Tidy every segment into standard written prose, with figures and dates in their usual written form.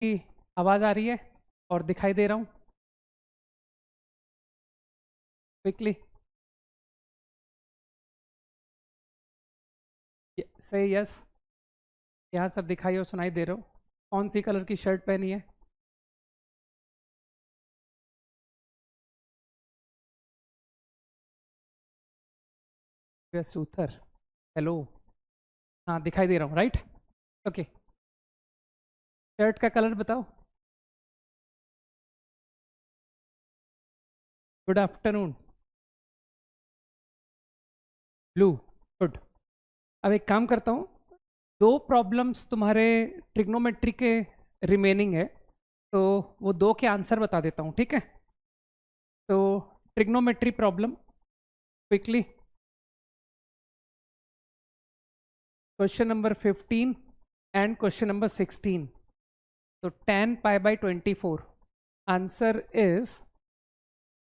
की आवाज़ आ रही है और दिखाई दे रहा हूँ क्विकली? से यस। यहाँ सब दिखाई और सुनाई दे रहा हूँ। कौन सी कलर की शर्ट पहनी है? सूथर। हेलो। हाँ, दिखाई दे रहा हूँ, राइट। ओके। शर्ट का कलर बताओ। Good afternoon. ब्लू। गुड। अब एक काम करता हूँ, दो प्रॉब्लम्स तुम्हारे ट्रिग्नोमेट्री के रिमेनिंग है, तो वो दो के आंसर बता देता हूँ, ठीक है? तो trigonometry problem quickly. Question number 15 and question number 16। तो tan pi by 24 answer is,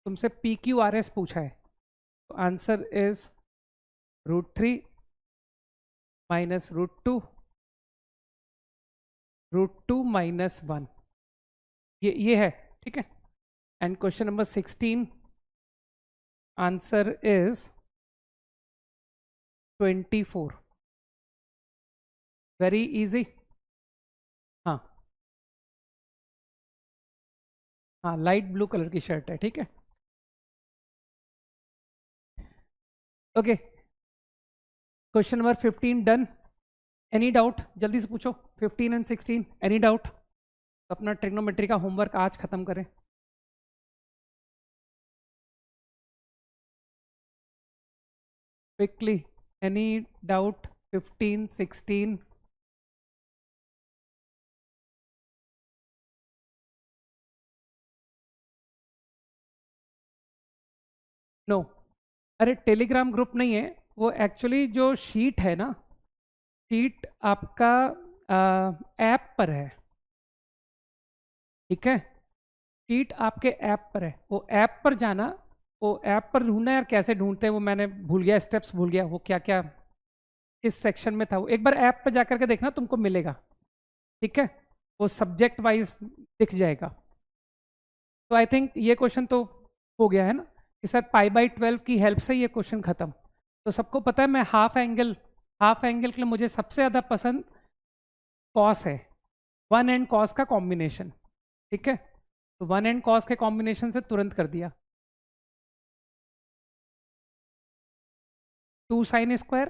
तुमसे पी क्यू आर एस पूछा है, तो आंसर इज √3 माइनस √2 माइनस 1। ये है, ठीक है? And question number 16 answer is 24। Very easy. हाँ। हाँ, लाइट ब्लू कलर की शर्ट है, ठीक है? Okay. Question number 15 done. Any doubt? जल्दी से पूछो। 15 एंड 16 एनी डाउट? तो अपना ट्रिग्नोमेट्री का होमवर्क आज खत्म करें। Quickly, any doubt? 15 16। नो। अरे टेलीग्राम ग्रुप नहीं है वो, एक्चुअली जो शीट है ना, शीट आपका ऐप पर है, ठीक है? शीट आपके ऐप पर है, वो ऐप पर जाना, वो ऐप पर ढूंढना। यार कैसे ढूंढते हैं वो मैंने भूल गया, स्टेप्स भूल गया, वो क्या क्या किस सेक्शन में था वो। एक बार ऐप पर जाकर के देखना, तुमको मिलेगा, ठीक है? वो सब्जेक्ट वाइज दिख जाएगा। तो आई थिंक ये क्वेश्चन तो हो गया है ना, कि सर पाई बाई 12 की हेल्प से ये क्वेश्चन खत्म। तो सबको पता है मैं हाफ एंगल के लिए मुझे सबसे ज़्यादा पसंद कॉस है, वन एंड कॉस का कॉम्बिनेशन, ठीक है? तो वन एंड कॉस के कॉम्बिनेशन से तुरंत कर दिया। 2 sin²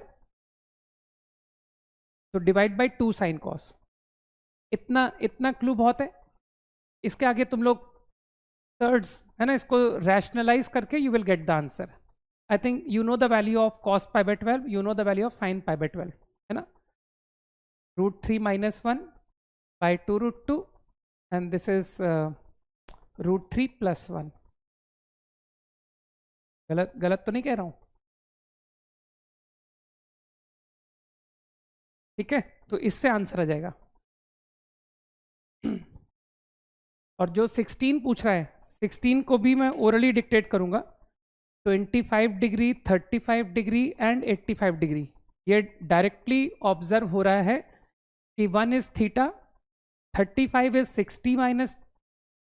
तो डिवाइड बाई 2 sin cos। इतना इतना क्लू बहुत है। इसके आगे तुम लोग थर्ड्स है ना, इसको रैशनलाइज करके you will get the answer. I think you know the value of cos pi by 12, you know the value of sine pi by 12, है ना? √3 minus 1 by 2 √2, and this is √3 plus 1। गलत गलत तो नहीं कह रहा हूँ? ठीक है, तो इससे आंसर आ जाएगा। और जो 16 पूछ रहा है, 16 को भी मैं ओरली डिक्टेट करूंगा। 25 डिग्री, 35 डिग्री एंड 85 डिग्री, ये डायरेक्टली ऑब्जर्व हो रहा है कि 1 is theta, 35 is 60 minus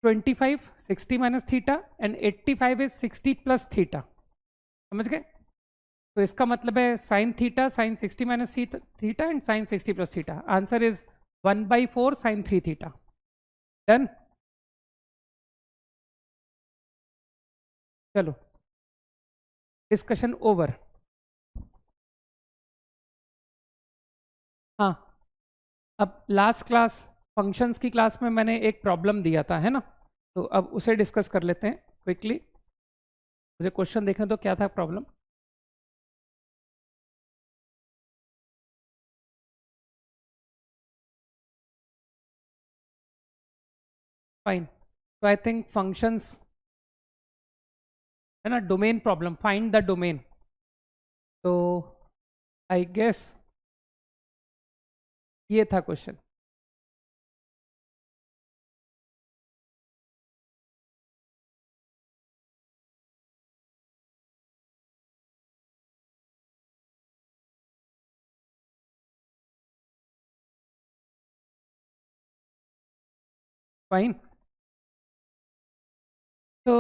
25, 60 minus theta, and 85 is 60 plus theta. समझ गए? तो इसका मतलब है sine theta, sine 60 minus theta and sine 60 plus theta. Answer is 1/4 sine 3 theta. Done. चलो, डिस्कशन ओवर। हाँ, अब लास्ट क्लास, फंक्शंस की क्लास में मैंने एक प्रॉब्लम दिया था, है ना? तो अब उसे डिस्कस कर लेते हैं क्विकली। मुझे क्वेश्चन देखने तो क्या था प्रॉब्लम। फाइन। तो आई थिंक फंक्शंस है ना, domain problem, find the domain. तो आई गेस ये था क्वेश्चन। फाइन। तो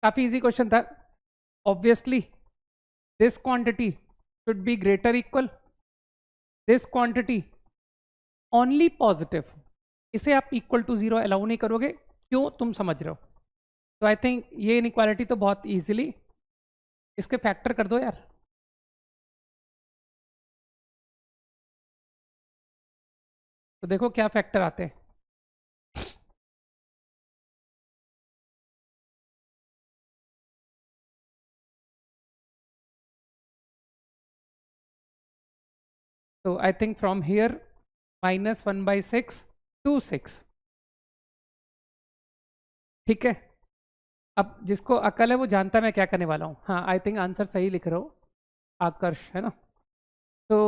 काफी इजी क्वेश्चन था। Obviously this quantity should be greater equal this quantity only positive. इसे आप इक्वल टू जीरो अलाउ नहीं करोगे, क्यों तुम समझ रहे हो। तो आई थिंक ये इनइक्वालिटी तो बहुत इजीली इसके फैक्टर कर दो यार। तो देखो क्या फैक्टर आते हैं। तो I think from here -1/6 to 6। ठीक है, अब जिसको अकल है वो जानता है मैं क्या करने वाला हूँ। हाँ, आई थिंक आंसर सही लिख रहे हो, आकर्ष है ना। तो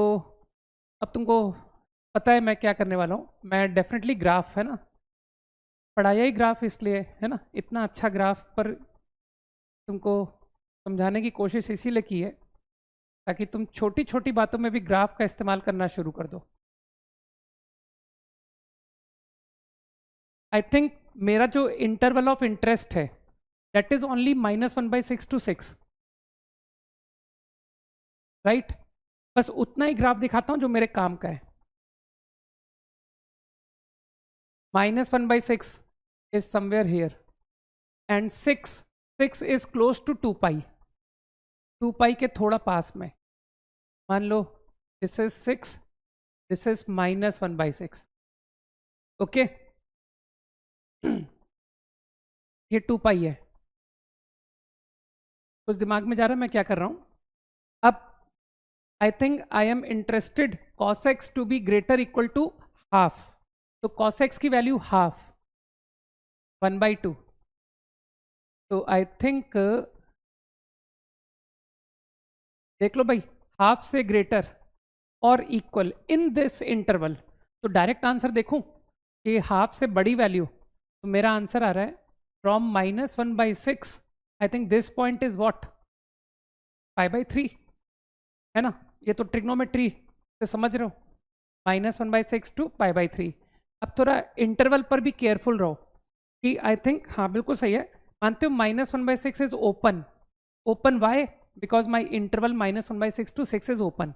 अब तुमको पता है मैं क्या करने वाला हूँ। मैं डेफिनेटली ग्राफ है ना, पढ़ाया ही ग्राफ इसलिए है ना, इतना अच्छा ग्राफ पर तुमको समझाने की कोशिश इसीलिए की है ताकि तुम छोटी छोटी बातों में भी ग्राफ का इस्तेमाल करना शुरू कर दो। आई थिंक मेरा जो इंटरवल ऑफ इंटरेस्ट है that is only -1/6 to 6, right. बस उतना ही ग्राफ दिखाता हूं जो मेरे काम का है। -1/6 is somewhere here and 6 is close to 2 पाई, 2 पाई के थोड़ा पास में। मान लो this is 6, this is -1/6। Okay, ये 2 पाई है। कुछ दिमाग में जा रहा है मैं क्या कर रहा हूं। अब I think I am interested cos x to be greater equal to half. तो cos x की वैल्यू हाफ 1/2। तो आई थिंक देख लो भाई, हाफ से ग्रेटर और इक्वल इन दिस इंटरवल। तो डायरेक्ट आंसर देखूं कि हाफ से बड़ी वैल्यू, तो मेरा आंसर आ रहा है from -1/6। I think this point is what, π/3 है ना। ये तो ट्रिग्नोमेट्री से समझ रहे हो, -1/6 to π/3। अब थोड़ा इंटरवल पर भी केयरफुल रहो कि आई थिंक हाँ बिल्कुल सही है। मानते हो -1/6 is open, open why because my interval -1/6 to 6 is open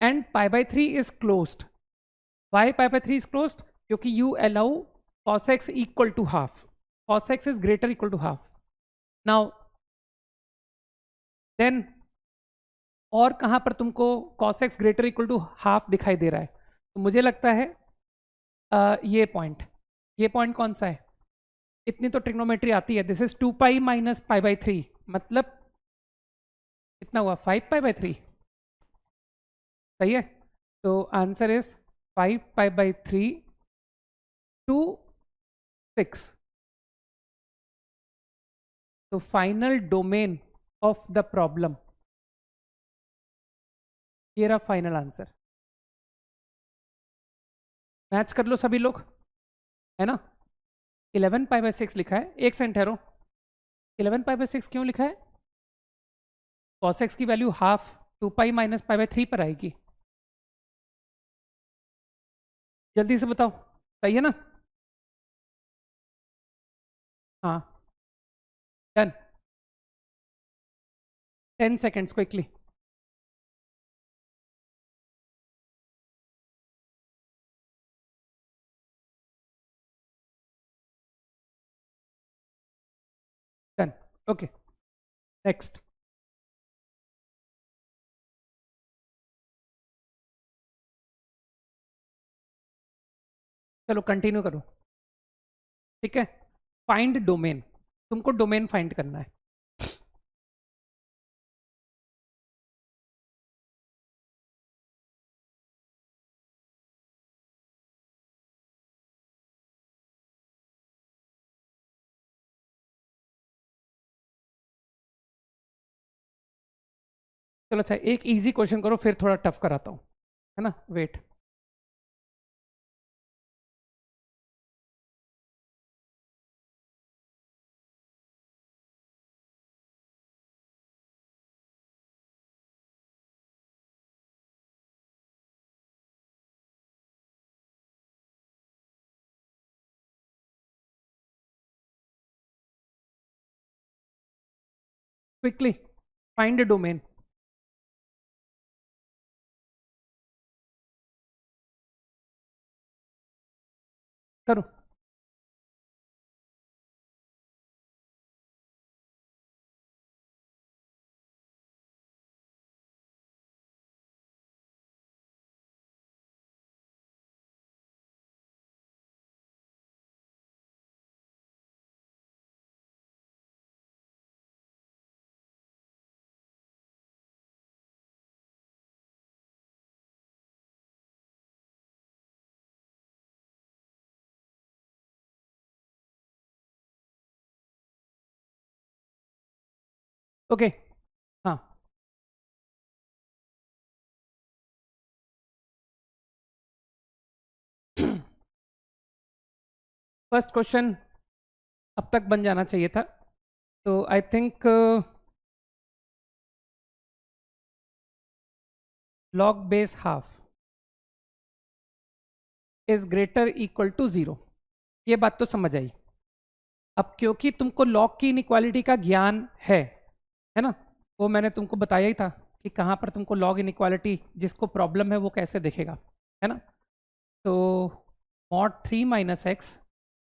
and π/3 is closed। why π/3 is closed? क्योंकि you allow cos x equal to half, cos x is greater equal to half। now then और कहां पर तुमको cos x greater equal to half दिखाई दे रहा है? तो मुझे लगता है ये पॉइंट, ये पॉइंट कौन सा है। इतनी तो ट्रिग्नोमेट्री आती है। दिस इज 2 पाई माइनस π/3, मतलब कितना हुआ 5 π/3, सही है। तो आंसर इज 5 π/3 to 6। तो final domain of the problem, ये रहा फाइनल आंसर। मैच कर लो सभी लोग, है ना। 11 π/6 लिखा है, एक सेकंड ठहरो। 11 π/6 क्यों लिखा है? cos x की वैल्यू हाफ 2 पाई माइनस π/3 पर आएगी। जल्दी से बताओ, सही है ना। हाँ, done. 10 seconds quickly. Done, okay, next. चलो कंटिन्यू करो, ठीक है। फाइंड डोमेन, तुमको डोमेन फाइंड करना है। चलो अच्छा, एक इजी क्वेश्चन करो फिर थोड़ा टफ कराता हूँ, है ना। Wait, quickly find a domain. करो. ओके. हाँ. फर्स्ट क्वेश्चन अब तक बन जाना चाहिए था. तो I think log base half is greater equal to 0. ये बात तो समझ आई. अब क्योंकि तुमको लॉग की इनइक्वालिटी का ज्ञान है ना, वो मैंने तुमको बताया ही था कि कहाँ पर तुमको लॉग इनइक्वालिटी जिसको प्रॉब्लम है वो कैसे देखेगा, है ना. तो mod 3 minus x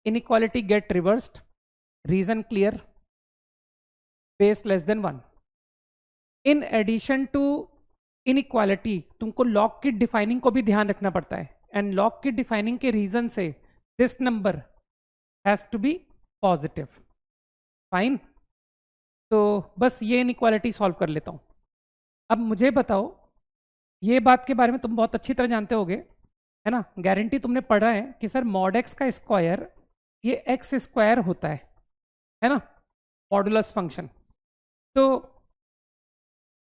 inequality get reversed. Region clear. Base less than 1. In addition to inequality तुमको लॉग की डिफाइनिंग को भी ध्यान रखना पड़ता है. एंड लॉग की डिफाइनिंग के रीजन से this number has to be positive. Fine. तो बस ये इनइक्वालिटी सॉल्व कर लेता हूँ. अब मुझे बताओ, ये बात के बारे में तुम बहुत अच्छी तरह जानते होगे, है ना. गारंटी तुमने पढ़ा है कि सर मॉड एक्स का स्क्वायर ये एक्स स्क्वायर होता है ना, मॉडुलस फंक्शन. तो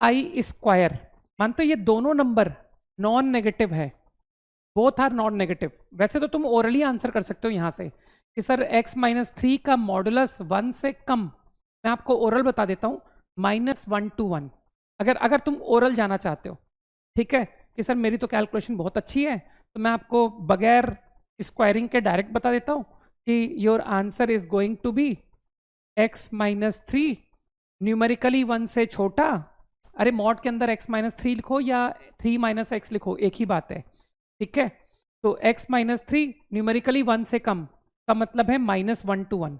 आई स्क्वायर मानते हो ये दोनों नंबर नॉन नेगेटिव है. Both are non negative. वैसे तो तुम ओरली आंसर कर सकते हो यहां से कि सर x माइनस थ्री का मॉडुलस 1 से कम. मैं आपको ओरल बता देता हूं, -1 to 1. अगर अगर तुम ओरल जाना चाहते हो, ठीक है, कि सर मेरी तो कैलकुलेशन बहुत अच्छी है, तो मैं आपको बगैर स्क्वायरिंग के डायरेक्ट बता देता हूं कि your answer is going to be x minus three numerically 1 से छोटा. अरे मॉड के अंदर x माइनस थ्री लिखो या 3 माइनस एक्स लिखो, एक ही बात है. ठीक है. तो x माइनस थ्री न्यूमेरिकली 1 से कम का मतलब है -1 to 1.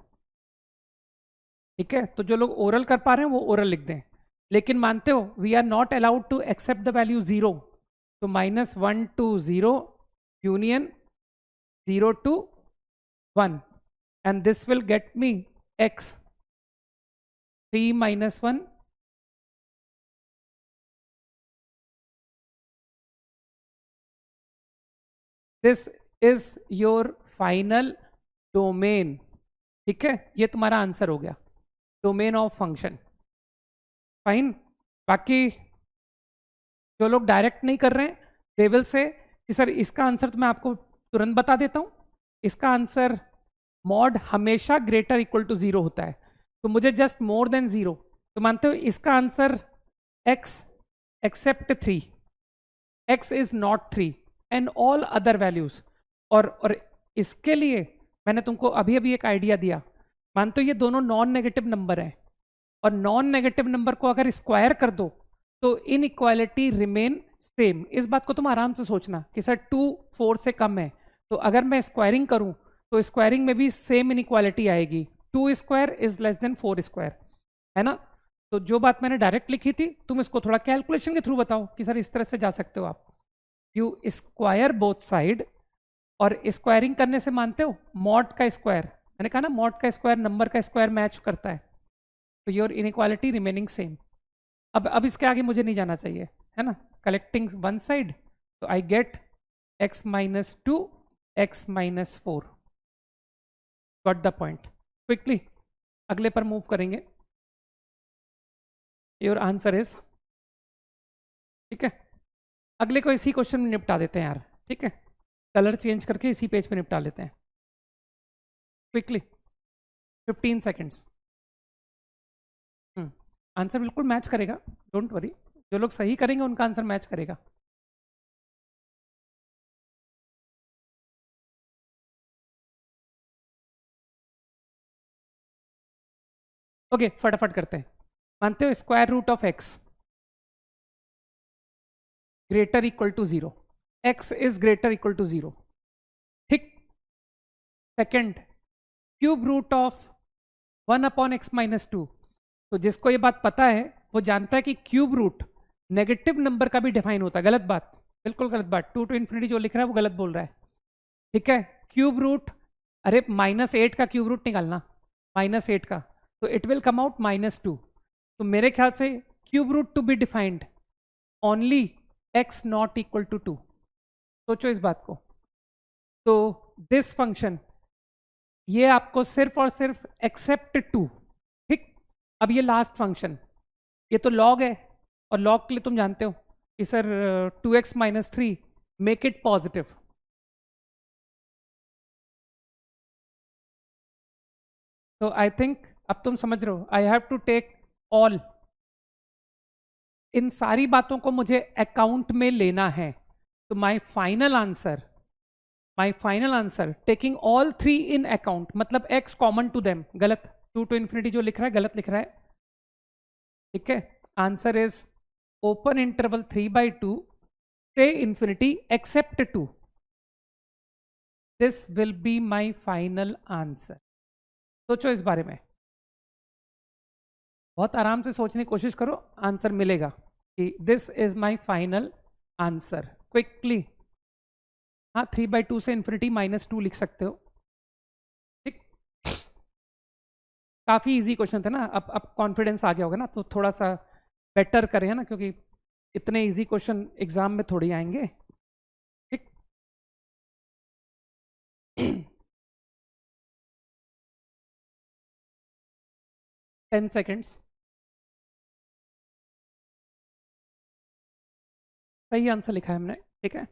ठीक है. तो जो लोग ओरल कर पा रहे हैं वो ओरल लिख दें. लेकिन मानते हो we are not allowed to accept the value 0. तो -1 to 0 union 0 to 1 and this will get me x 3 minus 1 this is your final domain. ठीक है, ये तुम्हारा आंसर हो गया, डोमेन ऑफ फंक्शन. फाइन. बाकी जो लोग डायरेक्ट नहीं कर रहे हैं दे विल से कि सर इसका आंसर तो मैं आपको तुरंत बता देता हूं. इसका आंसर मॉड हमेशा ग्रेटर इक्वल टू 0 होता है. तो मुझे जस्ट मोर देन 0. तो मानते हो इसका answer x except 3, x is not 3 and all other values. और इसके लिए मैंने तुमको अभी अभी एक आइडिया दिया. मानते हो ये दोनों नॉन नेगेटिव नंबर हैं, और नॉन नेगेटिव नंबर को अगर स्क्वायर कर दो तो इन इक्वालिटी रिमेन सेम. इस बात को तुम आराम से सोचना कि सर 2 4 से कम है, तो अगर मैं स्क्वायरिंग करूं तो स्क्वायरिंग में भी सेम इन इक्वालिटी आएगी. 2 square is less than 4 square, है ना. तो जो बात मैंने डायरेक्ट लिखी थी तुम इसको थोड़ा कैलकुलेशन के थ्रू बताओ कि सर इस तरह से जा सकते हो आप. यू स्क्वायर बोथ साइड, और स्क्वायरिंग करने से मानते हो मॉड का स्क्वायर, मैंने कहा ना मॉड का स्क्वायर नंबर का स्क्वायर मैच करता है. तो योर इनइक्वालिटी रिमेनिंग सेम. अब इसके आगे मुझे नहीं जाना चाहिए, है ना. कलेक्टिंग वन साइड, तो I get x minus two x minus four. Got the point. Quickly अगले पर मूव करेंगे. योर आंसर इज, ठीक है, अगले को इसी क्वेश्चन में निपटा देते हैं यार. ठीक है, कलर चेंज करके इसी पेज पे निपटा लेते हैं क्विकली. 15 सेकेंड्स. आंसर बिल्कुल मैच करेगा, डोंट वरी. जो लोग सही करेंगे उनका आंसर मैच करेगा. ओके, फटाफट करते हैं. मानते हो square root of x greater equal to 0, x is greater equal to 0, ठीक। Second, cube root of 1/x-2। तो जिसको ये बात पता है वो जानता है कि क्यूब रूट नेगेटिव नंबर का भी डिफाइन होता है। गलत बात, बिल्कुल गलत बात, 2 to infinity जो लिख रहा है वो गलत बोल रहा है, ठीक है। क्यूब रूट, अरे -8 का क्यूब रूट निकालना, -8 का, तो इट विल कम आउट -2। तो मेरे ख्याल से cube root to be defined only x not equal to 2। सोचो इस बात को। तो दिस फंक्शन ये आपको सिर्फ और सिर्फ एक्सेप्ट 2, ठीक। अब ये लास्ट फंक्शन, ये तो लॉग है, और लॉग के लिए तुम जानते हो कि sir 2x-3 make it positive. तो आई थिंक अब तुम समझ रहे हो, I have to take all, इन सारी बातों को मुझे अकाउंट में लेना है। तो my final answer taking all 3 in account, मतलब x कॉमन टू देम, गलत, 2 to infinity जो लिख रहा है गलत लिख रहा है, ठीक है। आंसर इज ओपन इंटरवल 3/2 से infinity except 2। This will be my final answer. सोचो इस बारे में, बहुत आराम से सोचने की कोशिश करो, आंसर मिलेगा कि this is my final answer. Quickly, हाँ, 3/2 से इंफिनिटी -2 लिख सकते हो, ठीक। काफी इजी क्वेश्चन थे ना, अब कॉन्फिडेंस आ गया होगा ना, तो थोड़ा सा बेटर करें ना, क्योंकि इतने इजी क्वेश्चन एग्जाम में थोड़ी आएंगे, ठीक। 10 सेकेंड्स। सही आंसर लिखा है हमने, ठीक है।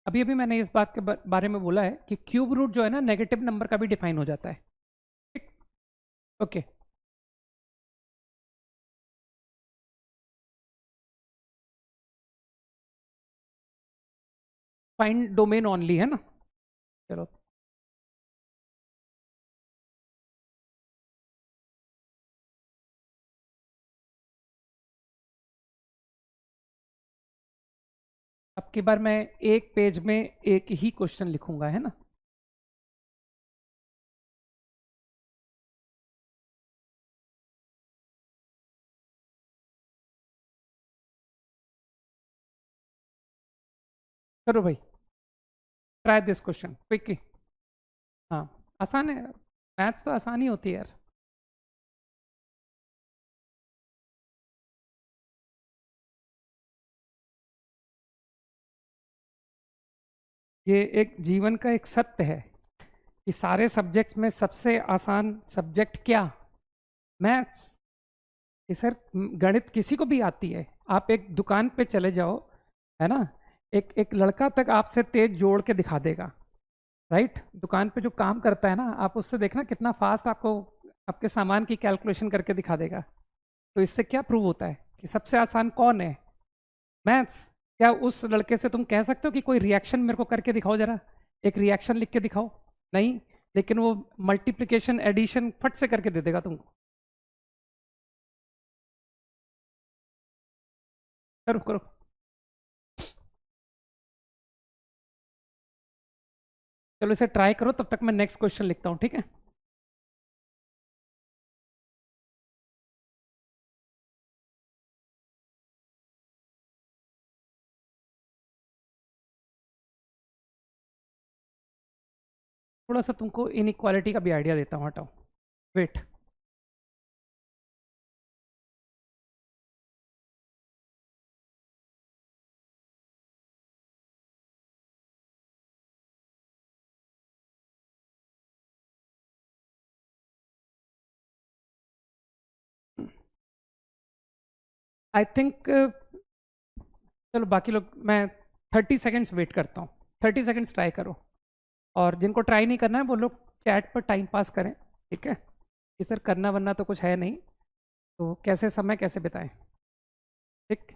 अभी अभी मैंने इस बात के बारे में बोला है कि क्यूब रूट जो है ना नेगेटिव नंबर का भी डिफाइन हो जाता है, ठीक। ओके, फाइंड डोमेन ओनली है ना, चलो। अब की बार मैं एक पेज में एक ही क्वेश्चन लिखूंगा, है ना। करो भाई, ट्राई दिस क्वेश्चन क्विकली। हाँ, आसान है, मैथ्स तो आसान ही होती है यार। ये एक जीवन का एक सत्य है कि सारे सब्जेक्ट्स में सबसे आसान सब्जेक्ट क्या? मैथ्स। कि सर गणित किसी को भी आती है, आप एक दुकान पे चले जाओ, है ना, एक एक लड़का तक आपसे तेज जोड़ के दिखा देगा, राइट। दुकान पे जो काम करता है ना, आप उससे देखना कितना फास्ट आपको आपके सामान की कैलकुलेशन करके दिखा देगा। तो इससे क्या प्रूव होता है कि सबसे आसान कौन है? मैथ्स। क्या उस लड़के से तुम कह सकते हो कि कोई रिएक्शन मेरे को करके दिखाओ जरा, एक रिएक्शन लिख के दिखाओ? नहीं, लेकिन वो मल्टीप्लिकेशन एडिशन फट से करके दे देगा तुमको। करो करो। चलो इसे ट्राई करो, तब तक मैं नेक्स्ट क्वेश्चन लिखता हूँ, ठीक है। थोड़ा सा तुमको इनइक्वालिटी का भी आइडिया देता हूँ, हटाओ, वेट। आई थिंक, चलो बाकी लोग, मैं 30 सेकेंड्स वेट करता हूँ, 30 सेकेंड्स ट्राई करो। और जिनको ट्राई नहीं करना है वो लोग चैट पर टाइम पास करें, ठीक है। कि सर करना वरना तो कुछ है नहीं, तो कैसे समय कैसे बिताएं, ठीक।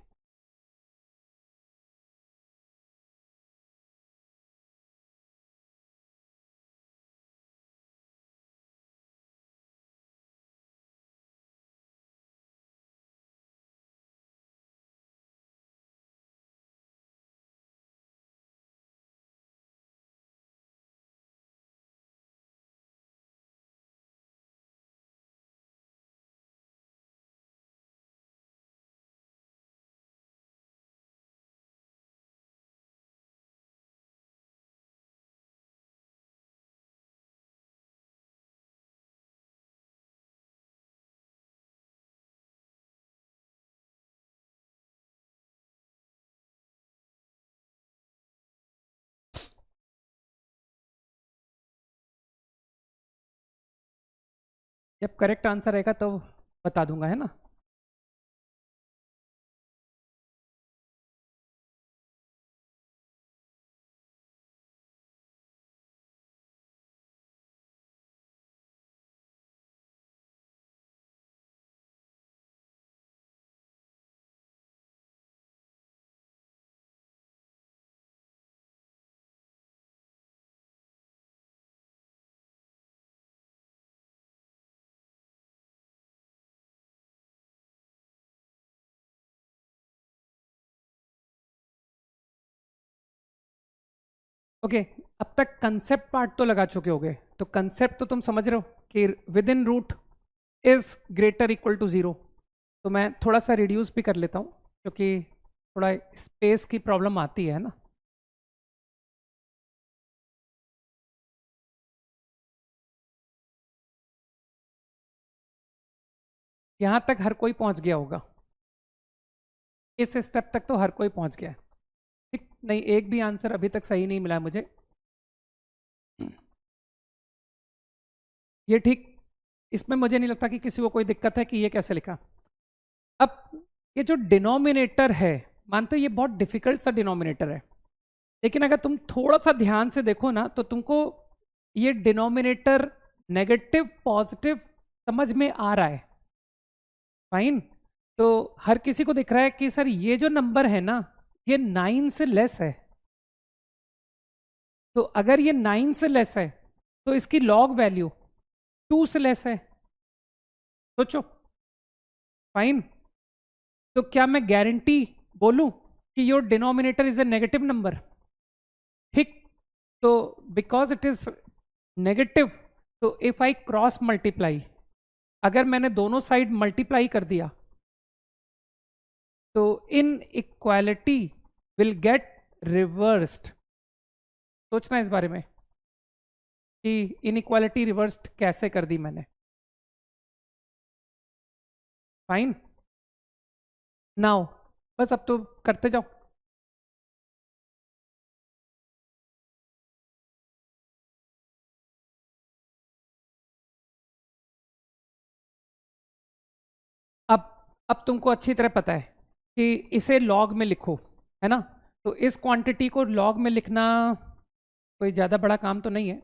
जब करेक्ट आंसर रहेगा तो बता दूंगा, है ना। ओके, अब तक कंसेप्ट पार्ट तो लगा चुके होगे, तो कंसेप्ट तो तुम समझ रहे हो कि within root is greater equal to zero. तो मैं थोड़ा सा रिड्यूस भी कर लेता हूँ, क्योंकि थोड़ा स्पेस की प्रॉब्लम आती है ना। यहाँ तक हर कोई पहुँच गया होगा, इस स्टेप तक तो हर कोई पहुँच गया है। ठीक, नहीं एक भी आंसर अभी तक सही नहीं मिला है मुझे। ये ठीक, इसमें मुझे नहीं लगता कि किसी को कोई दिक्कत है कि ये कैसे लिखा। अब ये जो डिनोमिनेटर है, मानते हो ये बहुत डिफिकल्ट सा डिनोमिनेटर है, लेकिन अगर तुम थोड़ा सा ध्यान से देखो ना तो तुमको ये डिनोमिनेटर नेगेटिव पॉजिटिव समझ में आ रहा है। फाइन, तो हर किसी को दिख रहा है कि सर ये जो नंबर है ना ये 9 से लेस है। तो अगर ये 9 से लेस है तो इसकी लॉग वैल्यू 2 से लेस है। सोचो। फाइन, तो क्या मैं गारंटी बोलूं कि your denominator is a negative number? ठीक, तो बिकॉज इट इज नेगेटिव, तो इफ आई क्रॉस मल्टीप्लाई, अगर मैंने दोनों साइड मल्टीप्लाई कर दिया तो इन इक्वालिटी विल गेट रिवर्स्ड। सोचना इस बारे में कि इनइक्वालिटी रिवर्स्ड कैसे कर दी मैंने। फाइन, नाउ बस अब तो करते जाओ। अब अब तुमको अच्छी तरह पता है कि इसे लॉग में लिखो, है ना। तो इस क्वांटिटी को लॉग में लिखना कोई ज़्यादा बड़ा काम तो नहीं है।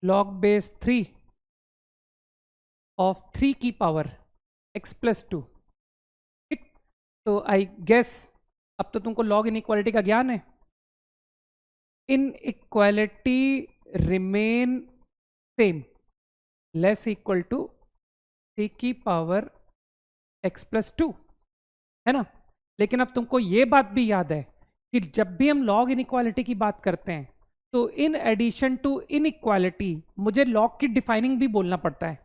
लॉग बेस 3 ऑफ 3 की पावर x प्लस 2। ठीक, तो आई गेस अब तो तुमको लॉग इनइक्वालिटी का ज्ञान है। Inequality remain same, less equal to 3 की पावर x प्लस 2, है ना। लेकिन अब तुमको ये बात भी याद है कि जब भी हम लॉग इनइक्वालिटी की बात करते हैं तो इन एडिशन टू इनइक्वालिटी मुझे लॉग की डिफाइनिंग भी बोलना पड़ता है।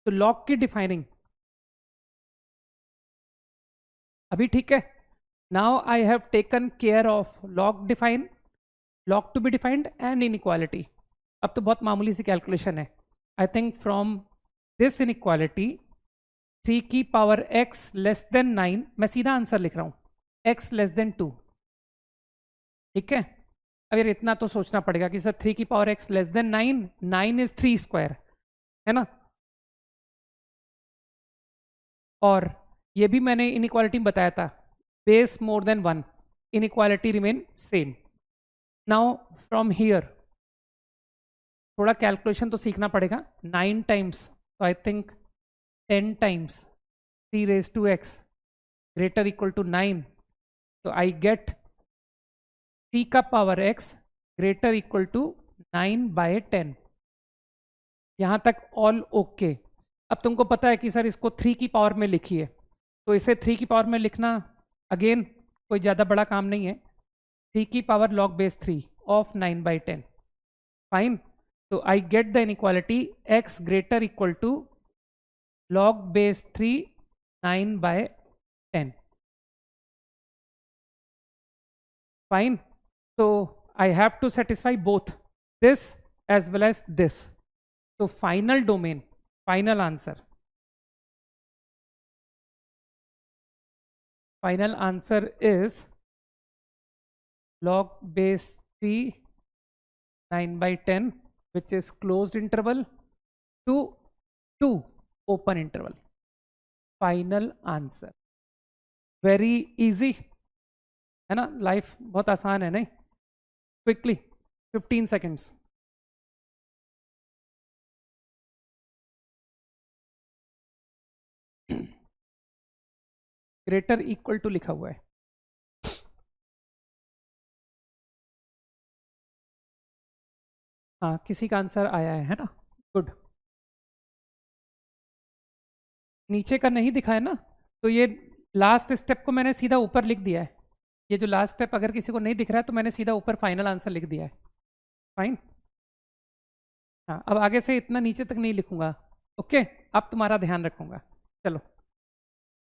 तो लॉग की डिफाइनिंग अभी ठीक है। Now I have taken care of log define, log to be defined and inequality. अब तो बहुत मामूली सी कैलकुलेशन है। I think from this inequality 3 की पावर x लेस देन 9, मैं सीधा आंसर लिख रहा हूं, x लेस देन 2। ठीक है, अब यार इतना तो सोचना पड़ेगा कि सर 3 की power x less than 9, 9 is 3 square, है ना। और ये भी मैंने इनइक्वालिटी में बताया था, base more than 1, inequality remain same. Now from here थोड़ा कैलकुलेशन तो सीखना पड़ेगा। 9 टाइम्स, तो I think 10 times 3 raise to x greater equal to 9, तो आई गेट 3 का power x greater equal to 9/10। यहाँ तक ऑल ओके। अब तुमको पता है कि सर इसको 3 की पावर में लिखिए, तो इसे 3 की पावर में लिखना अगेन कोई ज़्यादा बड़ा काम नहीं है। 3 की power log base 3 of 9/10। Fine, तो I get the inequality x greater equal to log base 3 9/10। Fine, so I have to satisfy both this as well as this. So final domain, final answer is log base 3 9/10 which is closed interval to 2 open interval. Final answer. Very easy है ना, life बहुत आसान है नहीं? Quickly 15 seconds. Greater equal to लिखा हुआ है. हाँ, किसी का आंसर आया है ना? गुड. नीचे का नहीं दिखा है ना, तो ये लास्ट स्टेप को मैंने सीधा ऊपर लिख दिया है. ये जो लास्ट स्टेप अगर किसी को नहीं दिख रहा है तो मैंने सीधा ऊपर फाइनल आंसर लिख दिया है. फाइन. हाँ, अब आगे से इतना नीचे तक नहीं लिखूंगा. ओके, अब तुम्हारा ध्यान रखूंगा. चलो,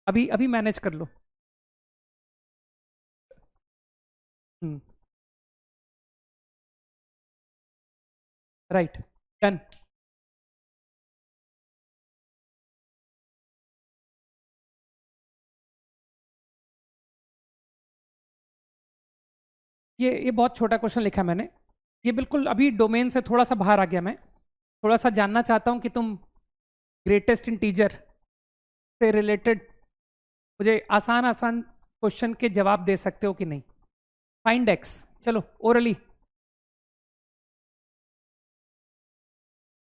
अभी अभी मैनेज कर लो. Right, done. ये बहुत छोटा क्वेश्चन लिखा मैंने. ये बिल्कुल अभी डोमेन से थोड़ा सा बाहर आ गया. मैं थोड़ा सा जानना चाहता हूं कि तुम ग्रेटेस्ट इंटीजर से रिलेटेड मुझे आसान आसान क्वेश्चन के जवाब दे सकते हो कि नहीं. Find x. चलो, orally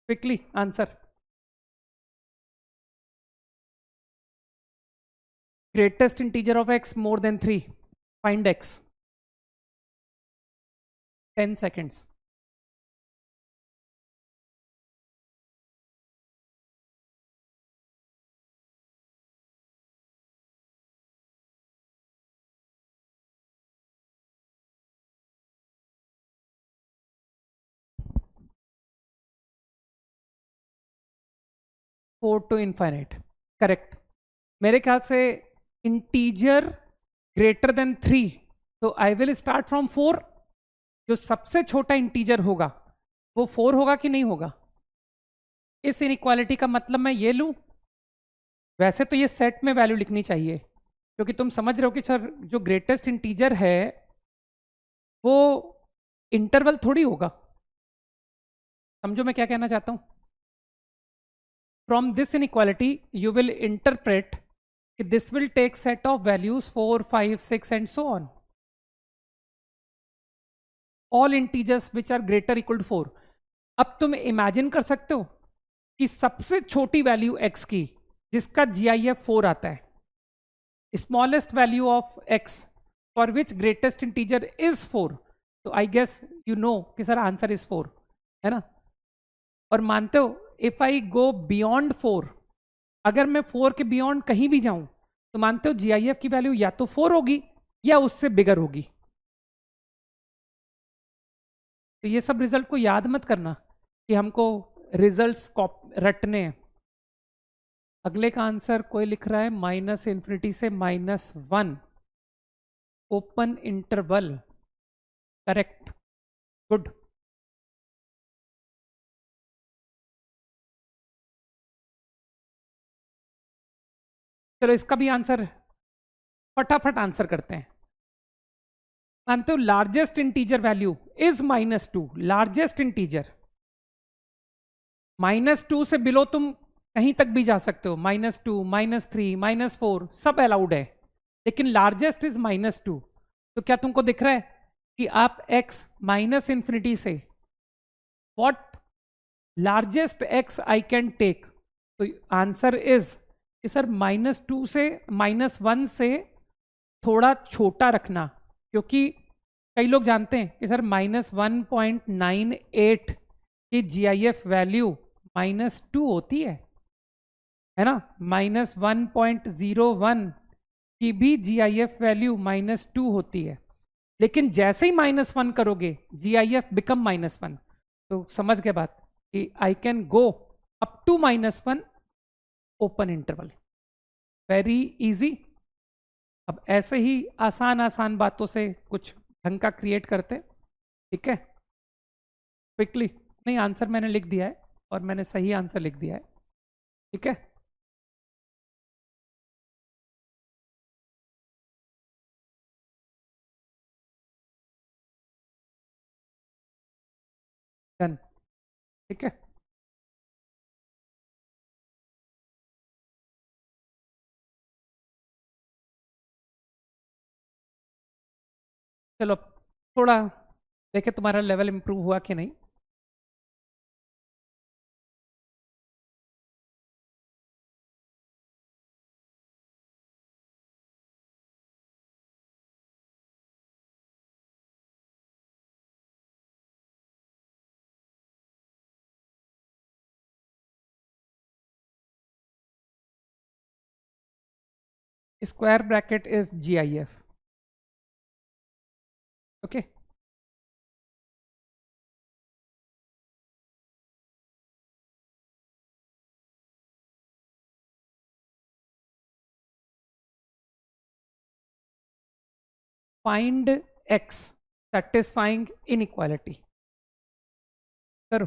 quickly answer. Greatest integer of x more than 3. Find x. 10 seconds. Four to infinite. Correct. मेरे ख्याल से इंटीजर ग्रेटर देन 3, तो आई विल स्टार्ट फ्रॉम 4. जो सबसे छोटा इंटीजर होगा वो 4 होगा कि नहीं होगा? इस इनइक्वालिटी का मतलब मैं ये लूं, वैसे तो ये सेट में वैल्यू लिखनी चाहिए, क्योंकि तुम समझ रहे हो कि सर जो ग्रेटेस्ट इंटीजर है वो इंटरवल थोड़ी होगा. समझो मैं क्या कहना चाहता हूं. From this inequality you will interpret this will take set of values 4, 5, 6 and so on. All integers which are greater equal to 4. अब तुम इमेजिन कर सकते हो कि सबसे छोटी वैल्यू x की जिसका GIF 4 आता है, smallest value of x for which greatest integer is 4. तो आई गेस यू नो कि सर आंसर इज 4, है ना? और मानते हो इफ आई गो बियॉन्ड 4, अगर मैं 4 के बियॉन्ड कहीं भी जाऊं तो मानते हो GIF की वैल्यू या तो 4 होगी या उससे बिगर होगी. तो ये सब रिजल्ट को याद मत करना कि हमको रिजल्ट्स रटने हैं. अगले का आंसर कोई लिख रहा है -∞ से -1 ओपन इंटरवल. करेक्ट. गुड. चलो इसका भी आंसर फटाफट आंसर करते हैं. मानते हो largest integer value is -2. Largest integer -2 से बिलो तुम कहीं तक भी जा सकते हो. -2, -3, -4 सब अलाउड है, लेकिन लार्जेस्ट इज -2. तो क्या तुमको दिख रहा है कि आप x -∞ से what largest x I can take? तो आंसर इज कि सर -2 से -1 से थोड़ा छोटा रखना, क्योंकि कई लोग जानते हैं कि सर -1.98 की GIF वैल्यू -2 होती है ना? -1.01 की भी GIF वैल्यू -2 होती है. लेकिन जैसे ही -1 करोगे GIF बिकम -1. तो समझ गए बात कि I can go up to -1 open interval. Very easy. अब ऐसे ही आसान आसान बातों से कुछ ढंग का क्रिएट करते. ठीक है, क्विकली. नहीं, आंसर मैंने लिख दिया है और मैंने सही आंसर लिख दिया है. ठीक है, डन. ठीक है। चलो थोड़ा देखे तुम्हारा लेवल इंप्रूव हुआ कि नहीं। Square bracket is GIF। Okay. Find x satisfying inequality. करो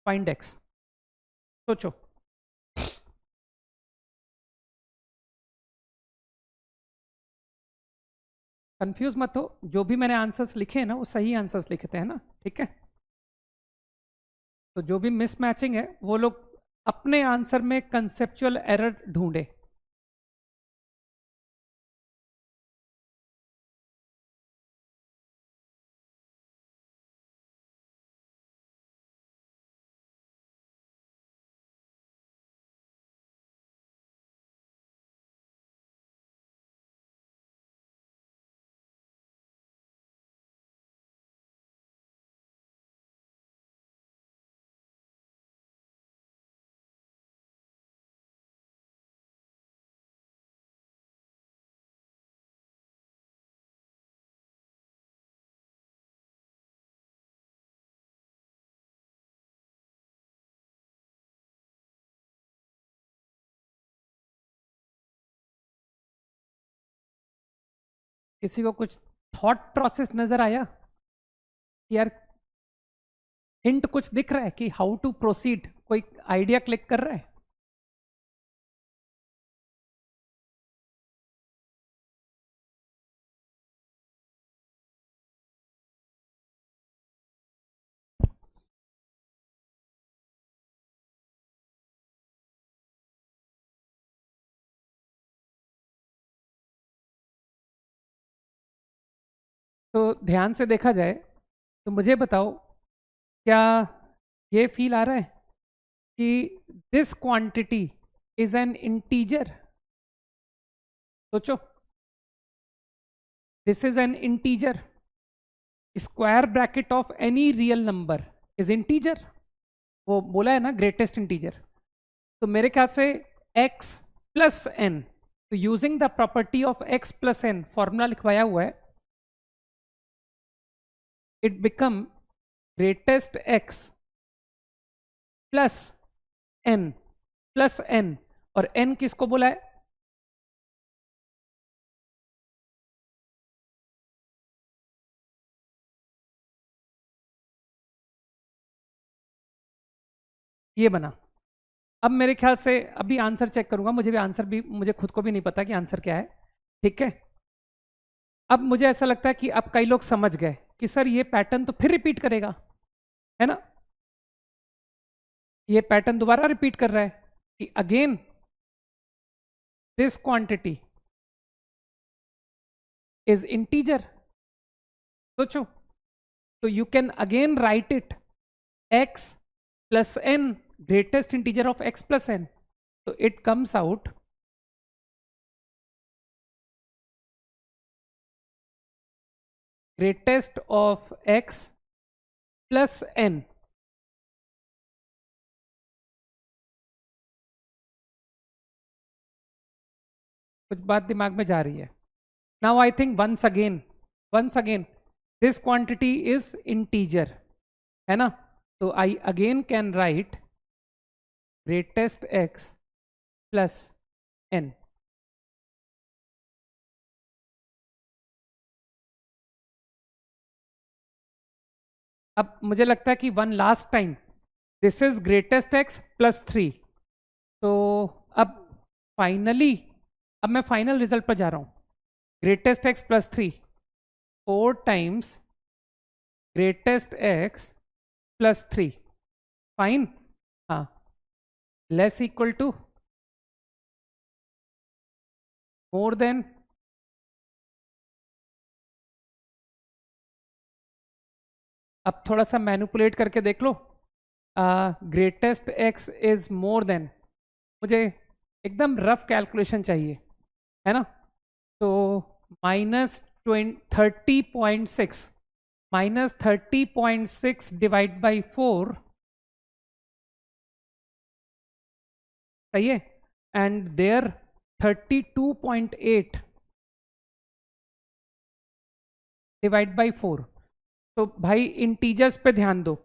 फाइंड x। सोचो। कंफ्यूज मत हो, जो भी मैंने आंसर्स लिखे हैं ना वो सही आंसर्स लिखते हैं ना, ठीक है। तो जो भी मिसमैचिंग है वो लोग अपने आंसर में कंसेप्चुअल एरर ढूंढे। किसी को कुछ थॉट प्रोसेस नजर आया कि यार हिंट कुछ दिख रहा है कि हाउ टू प्रोसीड, कोई आइडिया क्लिक कर रहा है? तो ध्यान से देखा जाए तो मुझे बताओ, क्या ये फील आ रहा है कि this quantity is an integer? सोचो, this is an integer. Square bracket of any real number is integer. वो बोला है ना ग्रेटेस्ट इंटीजर। तो मेरे ख्याल से x प्लस एन, तो using the property of x plus n formula लिखवाया हुआ है, it become greatest x plus n. और n किसको बोला है? ये बना। अब मेरे ख्याल से अभी आंसर चेक करूंगा, मुझे भी आंसर भी, मुझे खुद को भी नहीं पता कि आंसर क्या है, ठीक है। अब मुझे ऐसा लगता है कि अब कई लोग समझ गए कि सर ये पैटर्न तो फिर रिपीट करेगा, है ना। ये पैटर्न दोबारा रिपीट कर रहा है कि again this quantity is integer. सोचो, तो you can again write it x plus n, greatest integer of x plus n. तो it comes out greatest of x plus n. कुछ बात दिमाग में जा रही है। Now I think once again this quantity is integer, है ना। तो I again can write greatest x plus n. अब मुझे लगता है कि one last time, this is greatest x plus 3। तो अब फाइनली, अब मैं फाइनल रिजल्ट पर जा रहा हूं। Greatest x plus 3 4 times greatest x plus 3। Fine, हाँ, less equal to, more than, अब थोड़ा सा मैनिपुलेट करके देख लो, greatest x is more than, मुझे एकदम रफ कैलकुलेशन चाहिए, है ना, तो -30.6 -30.6 डिवाइड बाई 4, सही है, एंड देयर 32.8 डिवाइड बाई 4। तो भाई इंटीजर्स पे ध्यान दो,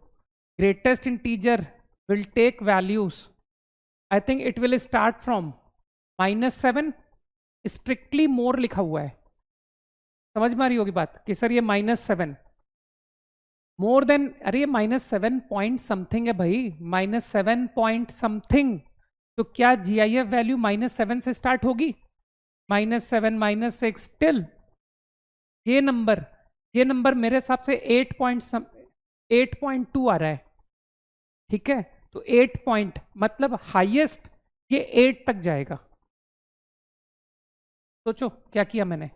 greatest integer will take values, I think it will start from -7, strictly more लिखा हुआ है, समझ में आ रही होगी बात कि सर ये -7 मोर देन, अरे ये -7 पॉइंट समथिंग है भाई, -7 पॉइंट समथिंग, तो क्या GIF वैल्यू -7 से स्टार्ट होगी, -7 -6 टिल ये नंबर मेरे हिसाब से 8.2 आ रहा है, ठीक है, तो 8 पॉइंट मतलब हाईएस्ट ये 8 तक जाएगा, सोचो क्या किया मैंने,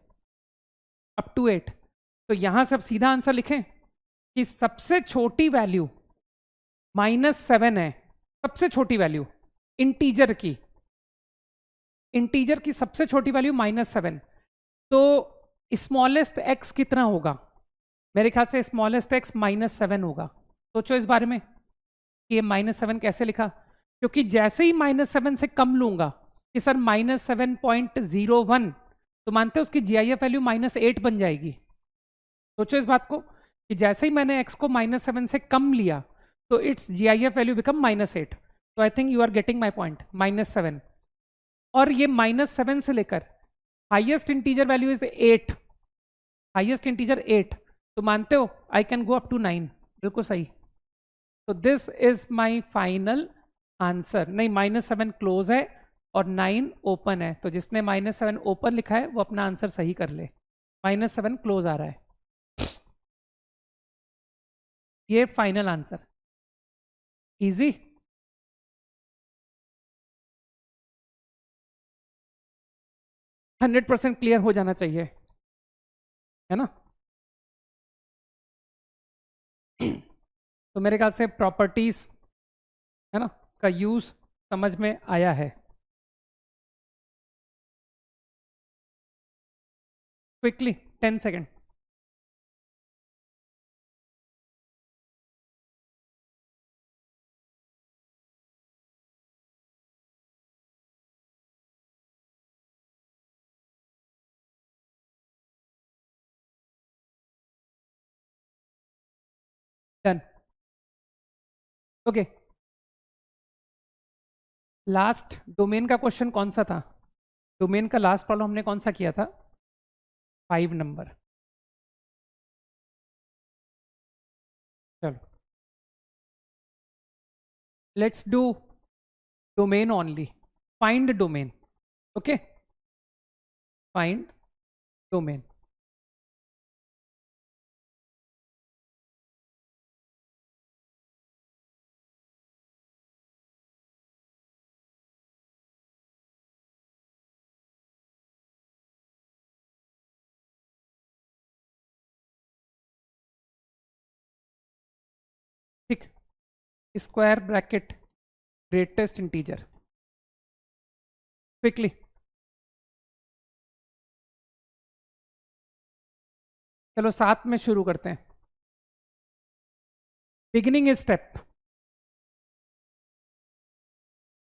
अप टू 8, तो यहां से अब सीधा आंसर लिखें कि सबसे छोटी वैल्यू -7 है, सबसे छोटी वैल्यू इंटीजर की सबसे छोटी वैल्यू -7, तो स्मॉलेस्ट एक्स कितना होगा, मेरे ख्याल से स्मॉलेस्ट एक्स -7 होगा, सोचो इस बारे में कि ये -7 कैसे लिखा, क्योंकि जैसे ही -7 से कम लूंगा कि सर -7.01, तो मानते हो उसकी GIF वैल्यू -8 बन जाएगी, सोचो इस बात को कि जैसे ही मैंने x को -7 से कम लिया तो इट्स GIF वैल्यू बिकम -8, तो I think you are getting my point, -7, और ये -7 से लेकर highest integer value is 8, highest integer 8, तो मानते हो I can go up to 9, बिल्कुल सही, तो this is my final answer, नहीं -7 क्लोज है और 9 ओपन है, तो जिसने -7 ओपन लिखा है वो अपना आंसर सही कर ले, -7 क्लोज आ रहा है, ये फाइनल आंसर, इजी, 100% क्लियर हो जाना चाहिए, है ना, तो मेरे ख्याल से प्रॉपर्टीज, है ना, का यूज समझ में आया है, quickly 10 second, done, okay, last domain का क्वेश्चन कौन सा था, डोमेन का लास्ट प्रॉब्लम हमने कौन सा किया था, 5 नंबर, चलो let's do domain only, find domain, okay, find domain, ठीक, square bracket greatest integer, quickly, चलो साथ में शुरू करते हैं, beginning step,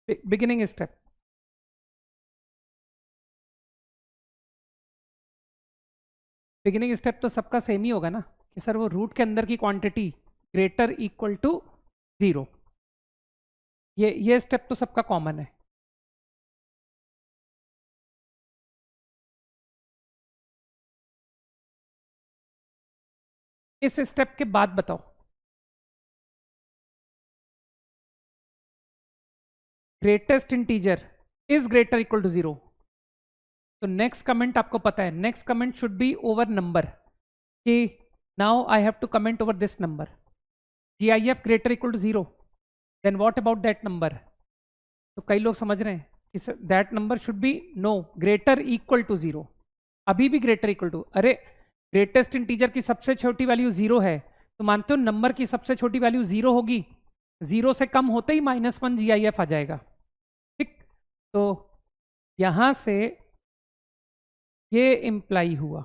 beginning step, beginning step तो सबका सेम ही होगा ना कि सर वो रूट के अंदर की क्वांटिटी ग्रेटर इक्वल टू 0, ये स्टेप तो सबका कॉमन है, इस स्टेप के बाद बताओ, greatest integer is greater equal to 0, तो नेक्स्ट कमेंट आपको पता है, next comment should be over number, कि now I have to comment over this number, GIF greater equal to 0, then what about that number? तो कई लोग समझ रहे हैं कि that number should be no greater equal to 0। अभी भी ग्रेटर इक्वल टू, अरे ग्रेटेस्ट इंटीजर की सबसे छोटी वैल्यू 0 है, तो मानते हो नंबर की सबसे छोटी वैल्यू 0 होगी, 0 से कम होते ही -1 GIF आ जाएगा। ठीक, तो यहां से ये इंप्लाई हुआ।